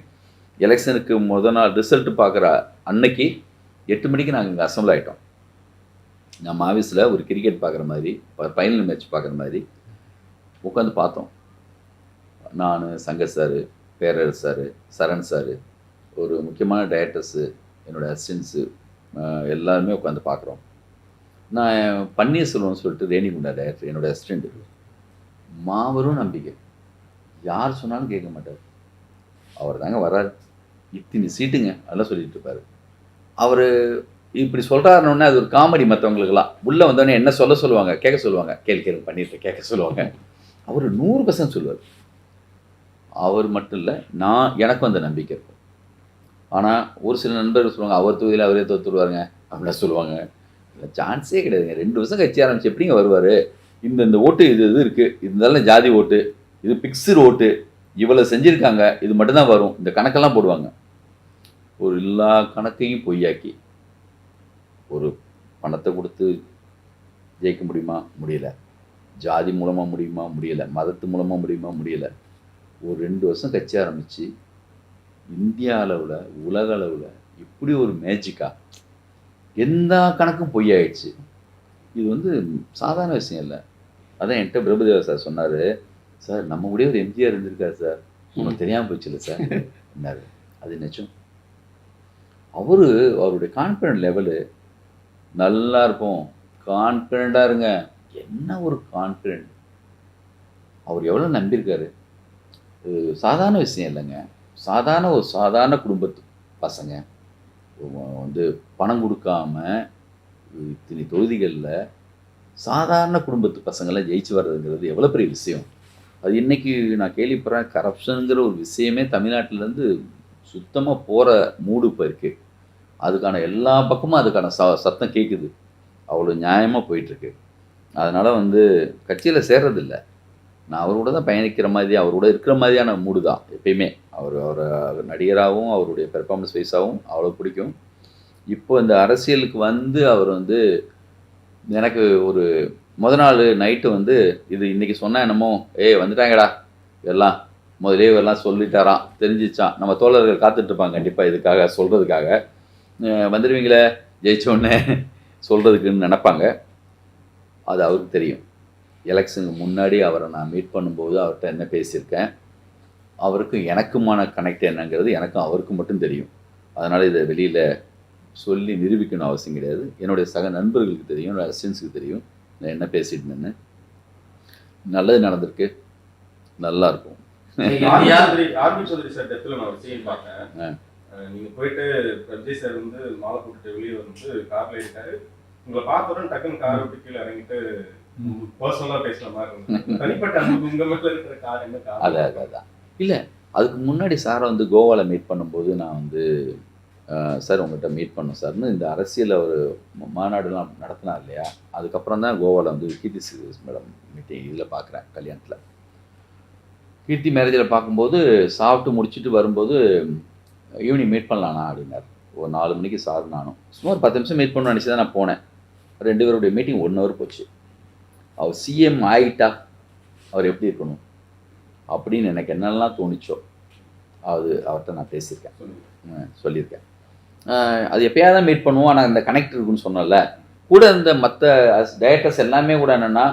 எலெக்ஷனுக்கு முதல் நாள் ரிசல்ட் பார்க்குற அன்னைக்கு 8 மணிக்கு நாங்கள் இங்கே அசம்பிள் ஆகிட்டோம். நம்ம ஆஃபீஸில் ஒரு கிரிக்கெட் பார்க்குற மாதிரி, ஃபைனல் மேட்ச் பார்க்குற மாதிரி உட்காந்து பார்த்தோம். நான், சங்கர் சார், பேரரசு சார், சரண் சார், ஒரு முக்கியமான டைரக்டர்ஸு, என்னோடய அசிஸ்டன்ஸு எல்லாருமே உட்காந்து பார்க்குறோம். நான் பன்னீர்செல்வம்னு சொல்லிட்டு ரேணிகுண்டா டைரக்டர், என்னோடய அசிஸ்டண்ட்டு, மாபெரும் நம்பிக்கை, யார் சொன்னாலும் கேட்க மாட்டார். அவர் தாங்க வர்றாரு, இத்தனை சீட்டுங்க அதெல்லாம் சொல்லிட்டு இருப்பார். அவர் இப்படி சொல்கிறாருன்னொன்னே அது ஒரு காமெடி. மற்றவங்களுக்கெல்லாம் உள்ளே வந்தோடனே என்ன சொல்லுவாங்க, கேட்க சொல்லுவாங்க, கேள்வி பண்ணிட்டு கேட்க சொல்லுவாங்க. அவர் 100% சொல்லுவார். அவர் மட்டும் இல்லை, எனக்கும் அந்த நம்பிக்கை இருக்கும். ஆனால் ஒரு சில நண்பர்கள் சொல்லுவாங்க, அவர் தொகுதியில் அவரே தோற்றுருவாருங்க அப்படின்னா சொல்லுவாங்க. இல்லை, சான்ஸே கிடையாதுங்க. 2 வருஷம் கட்சி ஆரம்பிச்சு எப்படிங்க வருவார்? இந்த ஓட்டு இது இருக்குது, இருந்தாலும் ஜாதி ஓட்டு, இது பிக்ஸ்டு ஓட்டு, இவ்வளோ செஞ்சுருக்காங்க, இது மட்டும்தான் வரும், இந்த கணக்கெல்லாம் போடுவாங்க. ஒரு எல்லா கணக்கையும் பொய்யாக்கி ஒரு பணத்தை கொடுத்து ஜெயிக்க முடியுமா? முடியல. ஜாதி மூலமாக முடியுமா? முடியலை. மதத்து மூலமாக முடியுமா? முடியலை. ஒரு 2 வருஷம் கட்சி ஆரம்பித்து இந்தியா அளவில், உலக அளவில் இப்படி ஒரு மேஜிக்கா எந்த கணக்கும் பொய்யாயிடுச்சு. இது வந்து சாதாரண விஷயம் இல்லை. அதான் என்கிட்ட பிரபுதேவா சார் சொன்னார், சார் நம்ம கூட ஒரு எம்ஜிஆர் இருந்திருக்காரு சார், உனக்கு தெரியாமல் போச்சு இல்லை சார் என்னாரு. அது நிச்சயம். அவருடைய கான்ஃபிடென்ட் லெவலு நல்லா இருக்கும். கான்ஃபிடெண்ட்டாக இருங்க. என்ன ஒரு கான்ஃபிடென்ட்! அவர் எவ்வளோ நம்பியிருக்காரு. சாதாரண விஷயம் இல்லைங்க. சாதாரண குடும்பத்து பசங்க வந்து பணம் கொடுக்காம இத்தனை தொகுதிகளில் சாதாரண குடும்பத்து பசங்களாம் ஜெயிச்சு வர்றதுங்கிறது எவ்வளோ பெரிய விஷயம். அது இன்றைக்கி நான் கேள்விப்படுறேன், கரப்ஷனுங்கிற ஒரு விஷயமே தமிழ்நாட்டிலேருந்து சுத்தமாக போகிற மூடு இப்போ இருக்குது. அதுக்கான எல்லா பக்கமும் அதுக்கான சத்தம் கேட்குது. அவ்வளோ நியாயமாக போயிட்டுருக்கு. அதனால் வந்து கட்சியில் சேர்றதில்லை, நான் அவரோட தான் பயணிக்கிற மாதிரி, அவரோட இருக்கிற மாதிரியான மூடு தான் எப்பயுமே. அவரை நடிகராகவும் அவருடைய பெர்ஃபார்மன்ஸ் வைஸாகவும் அவ்வளோ பிடிக்கும். இப்போ இந்த அரசியலுக்கு வந்து அவர் வந்து எனக்கு ஒரு நாள் நைட்டு வந்து இது இன்றைக்கி சொன்னால் என்னமோ வந்துட்டாங்கடா எல்லாம் முதலே எல்லாம் சொல்லிட்டாராம், தெரிஞ்சிச்சான். நம்ம தோழர்கள் காத்துட்ருப்பாங்க கண்டிப்பாக இதுக்காக சொல்கிறதுக்காக. வந்துடுவீங்களே ஜெயிச்சோடனே சொல்கிறதுக்குன்னு நினப்பாங்க. அது அவருக்கு தெரியும். எலெக்ஷனுக்கு முன்னாடி அவரை நான் மீட் பண்ணும்போது அவர்கிட்ட என்ன பேசியிருக்கேன், அவருக்கும் எனக்குமான கனெக்ட் என்னங்கிறது எனக்கும் அவருக்கும் மட்டும் தெரியும். அதனால் இதை வெளியில் சொல்லி நிரூபிக்கணும் அவசியம் கிடையாது. என்னுடைய சக நண்பர்களுக்கு தெரியும், என்னோடய அசிஸ்டன்ஸுக்கு தெரியும் நான் என்ன பேசிட்டு. நல்லது நடந்திருக்கு, நல்லாயிருக்கும். ஆர்பி சௌத்ரி சார் டெத்தில் நான் ஒரு சீன் பார்த்தேன். நீங்கள் போயிட்டு விஜய் சார் வந்து மாலை போட்டுட்டு வெளியே வந்து காரில் இருக்காரு. உங்களை பார்த்தோன்னு டக்குன்னு காரை விட்டு கீழே இறங்கிட்டு பர்சனலாக பேசுகிற மாதிரி இருந்தது. தனிப்பட்ட உங்கள் மேலே இருக்கிற கார் என்ன கார்? அதான் இல்லை, அதுக்கு முன்னாடி சாரை வந்து கோவாவில் மீட் பண்ணும்போது நான் வந்து சார் உங்கள்கிட்ட மீட் பண்ணோம் சார்னு இந்த அரசியல் ஒரு மாநாடுலாம் நடத்தினா இல்லையா, அதுக்கப்புறம் தான் கோவாவில் வந்து கீர்த்தி சுரேஷ் மேடம் மீட்டிங் இதில் பார்க்குறேன், கல்யாணத்தில். கீர்த்தி மேரேஜில் பார்க்கும்போது சாப்பிட்டு முடிச்சுட்டு வரும்போது ஈவினிங் மீட் பண்ணலாண்ணா அப்படின்னார். ஒரு 4 மணிக்கு சார் நானும் சும்மா ஒரு 10 நிமிஷம் மீட் பண்ணணும்னு நினச்சி தான் நான் போனேன். 2 பேருடைய மீட்டிங் 1 ஹவர் போச்சு. அவர் சிஎம் ஆகிட்டா அவர் எப்படி இருக்கணும் அப்படின்னு எனக்கு என்னெல்லாம் தோணுச்சோ அவர்கிட்ட நான் பேசியிருக்கேன், சொல்லியிருக்கேன். அது எப்பயாவது தான் மீட் பண்ணுவோம். ஆனால் இந்த கனெக்ட் இருக்குன்னு சொன்னல கூட இந்த மற்ற டைரக்டர்ஸ் எல்லாமே கூட என்னென்னா,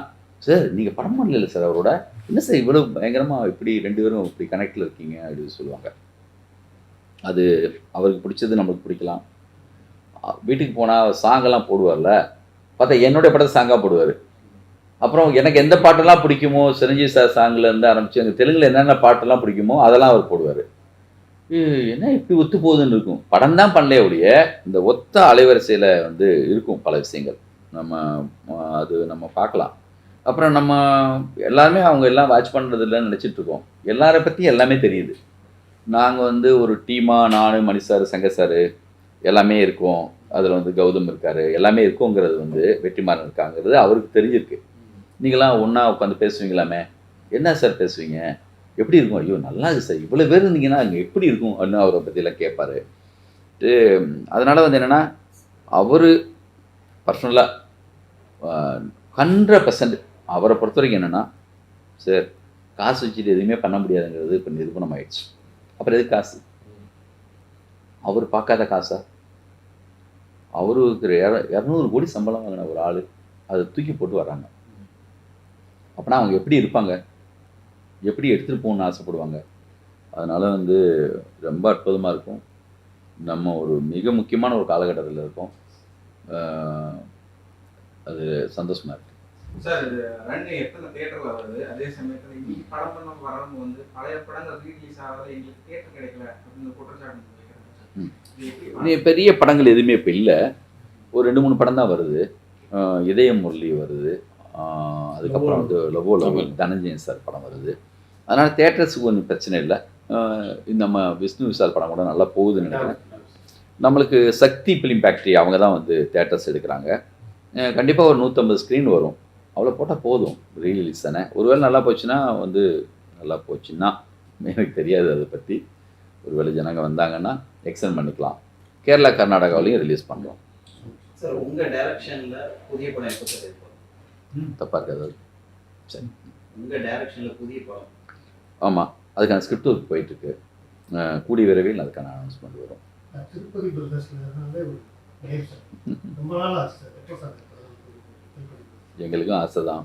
சார் நீங்கள் படம் பண்ணல சார் அவரோட, என்ன சார் இவ்வளோ பயங்கரமாக இப்படி 2 பேரும் இப்படி கனெக்டில் இருக்கீங்க அப்படின்னு சொல்லுவாங்க. அது அவருக்கு பிடிச்சது நம்மளுக்கு பிடிக்கலாம். வீட்டுக்கு போனால் சாங்கெல்லாம் போடுவார்ல, பார்த்தா என்னுடைய படத்தை சாங்காக போடுவார். அப்புறம் எனக்கு எந்த பாட்டெல்லாம் பிடிக்குமோ, சிரஞ்சீவி சார் சாங்லேருந்து ஆரம்பித்து எங்கள் தெலுங்கில் என்னென்ன பாட்டெல்லாம் பிடிக்குமோ அதெல்லாம் அவர் போடுவார். என்ன இப்படி ஒத்து போகுதுன்னு இருக்கும். படம் தான் பண்ணலையே ஒழிய இந்த ஒத்த அலைவரிசையில் வந்து இருக்கும் பல விஷயங்கள். அது நம்ம பார்க்கலாம். அப்புறம் நம்ம எல்லாருமே அவங்க எல்லாம் வாட்ச் பண்ணுறது இல்லைன்னு நினச்சிட்ருக்கோம். எல்லாரை பற்றி எல்லாமே தெரியுது. நாங்கள் வந்து ஒரு டீமாக நான், மணி சார், சங்கர் சார் எல்லாமே இருக்கோம். அதில் வந்து கௌதம் இருக்கார், எல்லாமே இருக்கோங்கிறது வந்து வெற்றிமாறன் இருக்காங்கிறது அவருக்கு தெரிஞ்சிருக்கு. நீங்களாம் ஒன்றா உட்காந்து பேசுவீங்களாமே, என்ன சார் பேசுவீங்க, எப்படி இருக்கும், ஐயோ நல்லா இருக்குது சார், இவ்வளோ பேர் இருந்தீங்கன்னா அங்கே எப்படி இருக்கும் அப்படின்னு அவரை பற்றியெல்லாம் கேட்பார். அதனால் வந்து என்னென்னா அவர் பர்சனலாக 100% அவரை பொறுத்த வரைக்கும் என்னென்னா, சார் காசு வச்சுட்டு எதுவுமே பண்ண முடியாதுங்கிறது இப்போ நிரூபணம் ஆயிடுச்சு. அப்புறம் எது காசு? அவர் பார்க்காத காசா? அவருக்கு 200 கோடி சம்பளம் வாங்கின ஒரு ஆள் அதை தூக்கி போட்டு வர்றாங்க. அப்படின்னா அவங்க எப்படி இருப்பாங்க, எப்படி எடுத்துகிட்டு போகணுன்னு ஆசைப்படுவாங்க. அதனால் வந்து ரொம்ப அற்புதமாக இருக்கும். நம்ம ஒரு மிக முக்கியமான ஒரு காலகட்டத்தில் இருக்கோம். அது சந்தோஷமாக இருக்குது. சார் இது ரன் எத்தனை தியேட்டரில் வருது, அதே சமயத்தில் இன்னைக்கு படம் பண்ண வரவங்க வந்து பழைய படங்கள் ரீலீஸ் ஆகாத எங்களுக்கு தியேட்டர் கிடைக்கல அப்படின்னு குற்றச்சாட்டு வைக்கிறாங்க. பெரிய படங்கள் எதுவுமே இப்போ இல்லை. ஒரு 2-3 படம் தான் வருது. இதயம் முரளி வருது, அதுக்கப்புறம் வந்து லவோ தனஞ்சயன் சார் படம் வருது. அதனால் தேட்டர்ஸுக்கு ஒன்றும் பிரச்சனை இல்லை. நம்ம விஷ்ணு விஷால் படம் கூட நல்லா போகுதுன்னு நினைக்கிறேன். நம்மளுக்கு சக்தி ஃபிலிம் ஃபேக்ட்ரி அவங்க தான் வந்து தேட்டர்ஸ் எடுக்கிறாங்க. கண்டிப்பாக ஒரு 150 ஸ்க்ரீன் வரும். அவ்வளோ போட்டால் போதும், ரீலீஸ் தானே. ஒருவேளை நல்லா போச்சுன்னா வந்து நல்லா போச்சுன்னா எனக்கு தெரியாது அதை பற்றி. ஒருவேளை ஜனங்க வந்தாங்கன்னா எக்ஸ்டெண்ட் பண்ணிக்கலாம். கேரளா கர்நாடகாவிலையும் ரிலீஸ் பண்ணுறோம். சார் உங்கள் டைரக்ஷனில் புதிய படம் எப்போ சார் இருக்கும்? தப்பாக இருக்காது. சரி, உங்கள் டைரக்ஷனில் புதிய படம்? ஆமாம், அதுக்கான ஸ்கிரிப்ட் ஒர்க் போயிட்டுருக்கு. கூடிய விரைவில் அதுக்கான அனௌன்ஸ்மெண்ட் வரும். திருப்பதி பிரதர்ஸ்ல ரொம்ப நாள் ஆச்சு சார். எப்போ சார்? எங்களுக்கும் ஆசை தான்.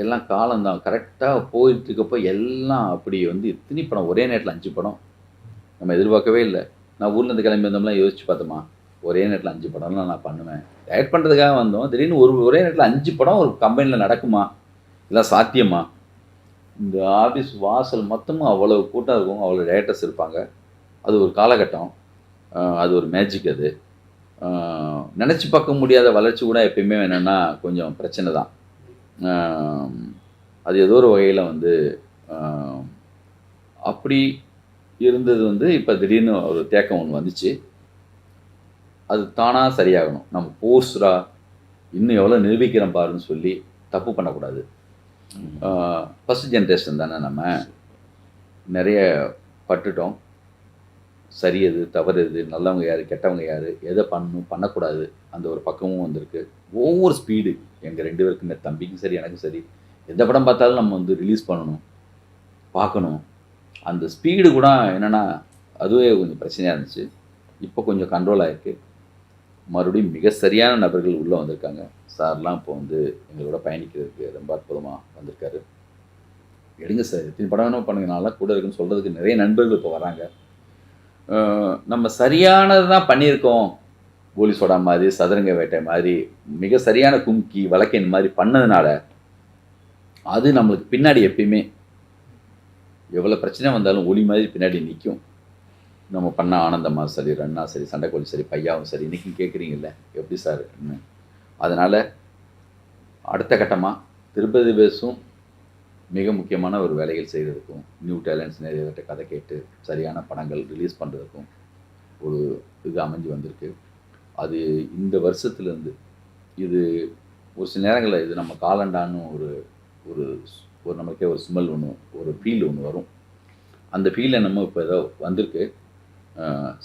எல்லாம் காலம்தான் கரெக்டாக போயிட்டுருக்கப்போ எல்லாம் அப்படி வந்து இத்தனி படம் ஒரே நேரத்தில் 5 படம் நம்ம எதிர்பார்க்கவே இல்லை. நான் ஊர்லேருந்து கிளம்பி வந்தோம்லாம் யோசிச்சு பார்த்தோமா, ஒரே நேரத்தில் 5 படம்லாம் நான் பண்ணுவேன், டைரக்ட் பண்ணுறதுக்காக வந்தோம். திடீர்னு ஒரே நேரத்தில் 5 படம் ஒரு கம்பெனியில் நடக்குமா, இதெல்லாம் சாத்தியமா? இந்த ஆஃபீஸ் வாசல் மொத்தமும் அவ்வளோ கூட்டம் இருக்கும், அவ்வளோ டைரக்டர்ஸ் இருப்பாங்க. அது ஒரு காலகட்டம், அது ஒரு மேஜிக். அது நினச்சி பார்க்க முடியாத வளர்ச்சி கூட எப்பயுமே என்னென்னா கொஞ்சம் பிரச்சனை தான். அது ஏதோ ஒரு வகையில் வந்து அப்படி இருந்தது வந்து இப்போ திடீர்னு ஒரு தேக்கம் ஒன்று வந்துச்சு. அது தானாக சரியாகணும். நம்ம போர்ஸ்ரா இன்னும் எவ்வளோ நிரூபிக்கிறோம் பாருன்னு சொல்லி தப்பு பண்ணக்கூடாது. ஃபஸ்ட் ஜென்ரேஷன் தானே, நம்ம நிறைய பட்டுட்டோம். சரி எது, தவறு எது, நல்லவங்க யார், கெட்டவங்க யார், எதை பண்ணணும் பண்ணக்கூடாது, அந்த ஒரு பக்கமும் வந்திருக்கு. ஒவ்வொரு ஸ்பீடு எங்கள் 2 பேருக்குமே, தம்பிக்கும் சரி எனக்கும் சரி, எந்த படம் பார்த்தாலும் நம்ம வந்து ரிலீஸ் பண்ணணும், பார்க்கணும். அந்த ஸ்பீடு கூட என்னென்னா அதுவே கொஞ்சம் பிரச்சனையாக இருந்துச்சு. இப்போ கொஞ்சம் கண்ட்ரோல் ஆகிருக்கு. மறுபடியும் மிக சரியான நபர்கள் உள்ளே வந்திருக்காங்க. சார்லாம் இப்போ வந்து எங்களோட பயணிக்கிறதுக்கு ரொம்ப அற்புதமாக வந்திருக்காரு. எடுங்க சார், எத்தனை படம் வேணும் பண்ணுங்க, நான்லாம் கூட இருக்குன்னு சொல்கிறதுக்கு நிறைய நண்பர்கள் இப்போ வராங்க. நம்ம சரியானது தான் பண்ணியிருக்கோம். கோலி சோடா மாதிரி, சதுரங்க வேட்டை மாதிரி, மிக சரியான கும்கி வழக்கின் மாதிரி பண்ணதுனால அது நம்மளுக்கு பின்னாடி எப்பயுமே எவ்வளோ பிரச்சனை வந்தாலும் ஒளி மாதிரி பின்னாடி நிற்கும். நம்ம பண்ண ஆனந்தமாக சரி, ரன்னா சரி, சண்டைக்கோழி சரி, பையாவும் சரி, இன்றைக்கும் கேட்குறீங்கல்ல எப்படி சார். அதனால் அடுத்த கட்டமாக திருப்பதி பேசும் மிக முக்கியமான ஒரு வேலைகள் செய்கிறதுக்கும், நியூ டேலண்ட்ஸ் நிறைய கதை கேட்டு சரியான படங்கள் ரிலீஸ் பண்ணுறதுக்கும் ஒரு இது அமைஞ்சு வந்திருக்கு. அது இந்த வருஷத்துலேருந்து இது ஒரு சில நேரங்களில் இது நம்ம காலண்டான்னு ஒரு ஒரு ஒரு நமக்கே ஒரு ஸ்மெல் ஒன்று, ஒரு ஃபீல் ஒன்று வரும். அந்த ஃபீலை நம்ம இப்போ ஏதோ வந்திருக்கு,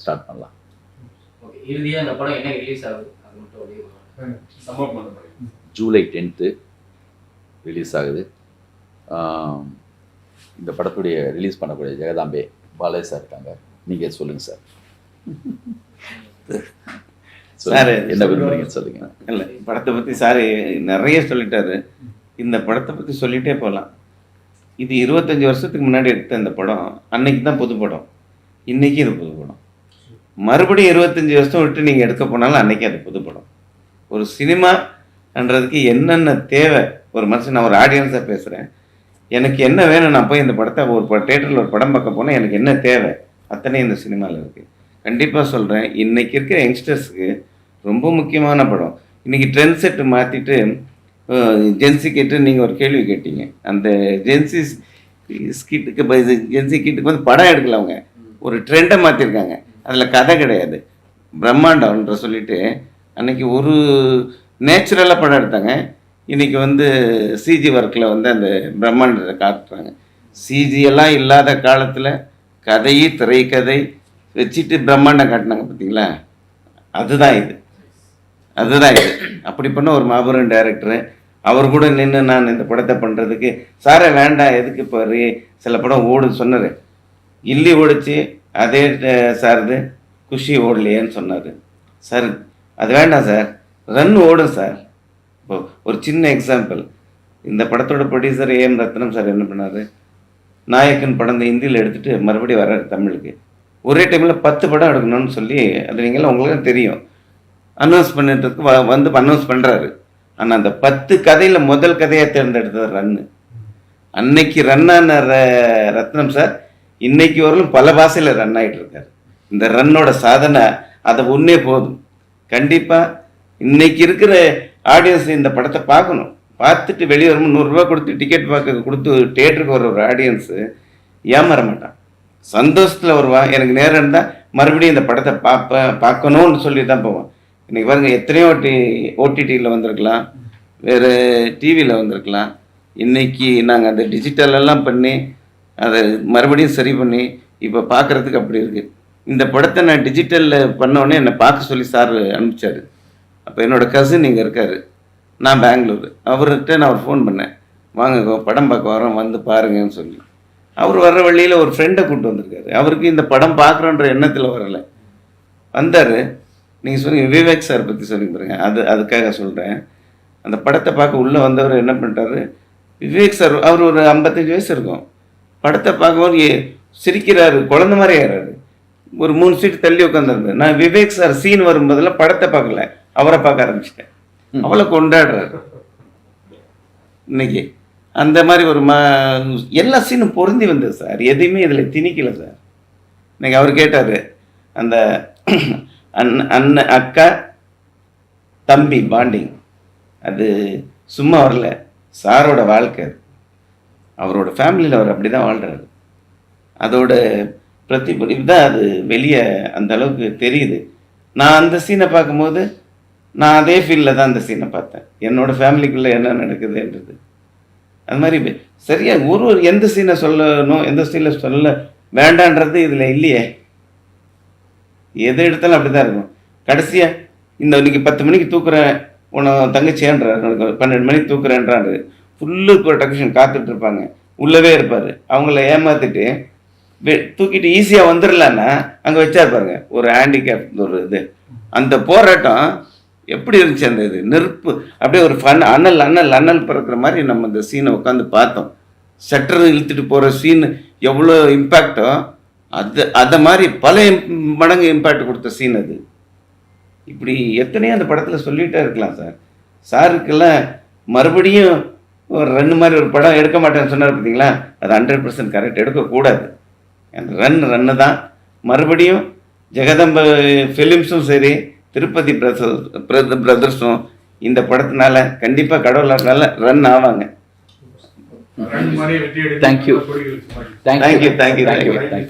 ஸ்டார்ட் பண்ணலாம். ஓகே, இறுதியாக அந்த படம் என்ன ரிலீஸ் ஆகுது அது மட்டும் அப்படியே சம்பவம் பண்ண ஜூலை 10th ரிலீஸ் ஆகுது. இந்த படத்துடைய ரிலீஸ் பண்ணக்கூடிய ஜெகதாம்பே பாலேஷ் சார் இருக்காங்க. நீங்கள் சொல்லுங்கள் சார். சார் என்ன விரும்புறீங்கன்னு சொல்லுங்கள். இல்லை, படத்தை பற்றி சார் நிறைய சொல்லிட்டாரு. இந்த படத்தை பற்றி சொல்லிகிட்டே போகலாம். இது 25 வருஷத்துக்கு முன்னாடி எடுத்த இந்த படம் அன்னைக்கு தான் புது படம், இன்றைக்கி இது புது படம். மறுபடியும் 25 வருஷம் விட்டு நீங்கள் எடுக்க போனாலும் அன்றைக்கி அது புது படம். ஒரு சினிமான்றதுக்கு என்னென்ன தேவை, ஒரு மனுஷன், நான் ஒரு ஆடியன்ஸாக பேசுகிறேன், எனக்கு என்ன வேணும், நான் போய் இந்த படத்தை ஒரு தேட்டரில் ஒரு படம் பார்க்க போனால் எனக்கு என்ன தேவை, அத்தனை இந்த சினிமாவில் இருக்குது. கண்டிப்பாக சொல்கிறேன், இன்றைக்கி இருக்கிற யங்ஸ்டர்ஸுக்கு ரொம்ப முக்கியமான படம். இன்றைக்கி ட்ரெண்ட் செட்டு மாற்றிட்டு ஜென்சி கிட்டு நீங்கள் ஒரு கேள்வி கேட்டீங்க. அந்த ஜென்சி கிட்டுக்கு வந்து படம் எடுக்கல, அவங்க ஒரு ட்ரெண்டை மாற்றிருக்காங்க. அதில் கதை கிடையாது, பிரம்மாண்டம்ன்ற சொல்லிட்டு அன்றைக்கி ஒரு நேச்சுரலாக படம் எடுத்தாங்க. இன்றைக்கி வந்து சிஜி ஒர்க்கில் வந்து அந்த பிரம்மாண்டத்தை காட்டுறாங்க. சிஜியெல்லாம் இல்லாத காலத்தில் கதையை திரைக்கதை வச்சுட்டு பிரம்மாண்டம் காட்டினாங்க பார்த்தீங்களா, அதுதான் இது. அப்படி பண்ண ஒரு மாபெரும் டைரக்டரு. அவர் கூட நின்று நான் இந்த படத்தை பண்ணுறதுக்கு சாரே வேண்டாம், எதுக்கு இப்போ சில படம் ஓடுன்னு சொன்னார். கில்லி ஓடிச்சு, அதே சார்து குஷி ஓடலையேன்னு சொன்னார். சார் அது வேண்டாம் சார், ரன் ஓடும் சார். இப்போ ஒரு சின்ன எக்ஸாம்பிள், இந்த படத்தோட ப்ரொடியூசர் ஏஎம் ரத்னம் சார் என்ன பண்ணார், நாயக்கன் படம் ஹிந்தியில் எடுத்துகிட்டு மறுபடியும் வர்றாரு தமிழுக்கு. ஒரே டைமில் 10 படம் எடுக்கணும்னு சொல்லி, அது நீங்களாம் உங்களுக்கு தெரியும், அனௌன்ஸ் பண்ணிட்டுருக்கு வந்து அனௌன்ஸ் பண்ணுறாரு. ஆனால் அந்த 10 கதையில் முதல் கதையாக தேர்ந்தெடுத்தது ரன்னு. அன்னைக்கு ரன்னான ரத்னம் சார் இன்னைக்கு வரலும் பல பாஷையில் ரன் ஆகிட்டு இருக்காரு. இந்த ரன்னோட சாதனை அதை ஒன்றே போதும். கண்டிப்பாக இன்னைக்கு இருக்கிற ஆடியன்ஸ் இந்த படத்தை பார்க்கணும். பார்த்துட்டு வெளியே வரும்போது 100 ரூபா கொடுத்து டிக்கெட் கொடுத்து தேட்டருக்கு வர ஒரு ஆடியன்ஸு ஏமாற மாட்டான், சந்தோஷத்தில் வருவான். எனக்கு நேரம் இருந்தால் மறுபடியும் இந்த படத்தை பார்க்கணும்னு சொல்லி தான் போவான். இன்றைக்கி பாருங்கள், எத்தனையோ ஓடிடியில் வந்திருக்கலாம், வேறு டிவியில் வந்திருக்கலாம். இன்றைக்கி நாங்கள் அந்த டிஜிட்டலெல்லாம் பண்ணி அதை மறுபடியும் சரி பண்ணி இப்போ பார்க்குறதுக்கு அப்படி இருக்குது. இந்த படத்தை நான் டிஜிட்டலில் பண்ணோடனே என்னை பார்க்க சொல்லி சார் அனுப்பிச்சார். அப்போ என்னோடய கசின் இங்கே இருக்கார், நான் பெங்களூர். அவர்கிட்ட நான் ஃபோன் பண்ணேன், வாங்க படம் பார்க்க வரோம், வந்து பாருங்கன்னு சொல்லி. அவர் வர்ற வழியில் ஒரு ஃப்ரெண்டை கூப்பிட்டு வந்திருக்காரு. அவருக்கு இந்த படம் பார்க்குறோன்ற எண்ணத்தில் வரலை, வந்தார். நீங்கள் சொன்னீங்க விவேக் சார் பற்றி சொன்னீங்க பாருங்க, அதுக்காக சொல்கிறேன். அந்த படத்தை பார்க்க உள்ளே வந்தவர் என்ன பண்ணிட்டாரு, விவேக் சார் அவர் ஒரு 55 வயசு இருக்கும். படத்தை பார்க்கும்போது சிரிக்கிறாரு, குழந்த மாதிரி ஆகிறாரு. ஒரு 3 சீட்டு தள்ளி உட்காந்துருந்தேன். நான் விவேக் சார் சீன் வரும்போதெல்லாம் படத்தை பார்க்கல, அவரை பார்க்க ஆரம்பிச்சிட்டேன். அவளை கொண்டாடுறாரு. இன்னைக்கு அந்த மாதிரி ஒரு எல்லா சீனும் பொருந்தி வந்தது சார், எதையுமே இதில் திணிக்கல சார். இன்னைக்கு அவர் கேட்டார், அந்த அண்ணன் அக்கா தம்பி பாண்டிங் அது சும்மா வரல, சாரோட வாழ்க்கை. அவரோட ஃபேமிலியில் அவர் அப்படி தான் வாழ்கிறாரு. அதோட பிரதிபலிப்பு தான் அது வெளியே அந்த அளவுக்கு தெரியுது. நான் அந்த சீனை பார்க்கும்போது நான் அதே ஃபீல்டில் தான் அந்த சீனை பார்த்தேன், என்னோடய ஃபேமிலிக்குள்ளே என்ன நடக்குதுன்றது. அது மாதிரி சரியாக ஒரு எந்த சீனை சொல்லணும், எந்த சீனை சொல்ல வேண்டான்றது இதில் இல்லையே. எதை எடுத்தாலும் அப்படி தான் இருக்கும். கடைசியாக இன்னைக்கு 10 மணிக்கு தூக்குறேன் உன்னை தங்கச்சியான்றார், 12 மணிக்கு தூக்குறேன்றாரு. ஃபுல்லு ப்ரொடக்ஷன் காத்துட்டு இருப்பாங்க, உள்ளவே இருப்பார். அவங்கள ஏமாற்றிட்டு தூக்கிட்டு ஈஸியாக வந்துடலான்னா அங்கே வச்சாருப்பாருங்க ஒரு ஹேண்டிகேப் ஒரு இது. அந்த போராட்டம் எப்படி இருந்துச்சு, அந்த இது நெருப்பு அப்படியே ஒரு அனல் பிறக்கிற மாதிரி நம்ம இந்த சீனை உட்காந்து பார்த்தோம். ஷட்டர் இழுத்துட்டு போகிற சீன் எவ்வளோ இம்பேக்டோ அதை மாதிரி பல மடங்கு இம்பேக்ட் கொடுத்த சீன் அது. இப்படி எத்தனையோ அந்த படத்தில் சொல்லிகிட்டே இருக்கலாம் சார். சாருக்கெல்லாம் மறுபடியும் ஒரு ரன் மாதிரி ஒரு படம் எடுக்க மாட்டேன்னு சொன்னார் பார்த்தீங்களா, அது 100% கரெக்ட், எடுக்கக்கூடாது. அந்த ரன்னு தான். மறுபடியும் ஜெகதம்ப ஃபிலிம்ஸும் சரி, திருப்பதி பிரதர்ஸும் இந்த படத்தினால கண்டிப்பாக கடவுளால் ரன் ஆவாங்க. ரன் மாதிரி வெற்றி தேங்க்யூ. எடுத்து தேங்க்யூ.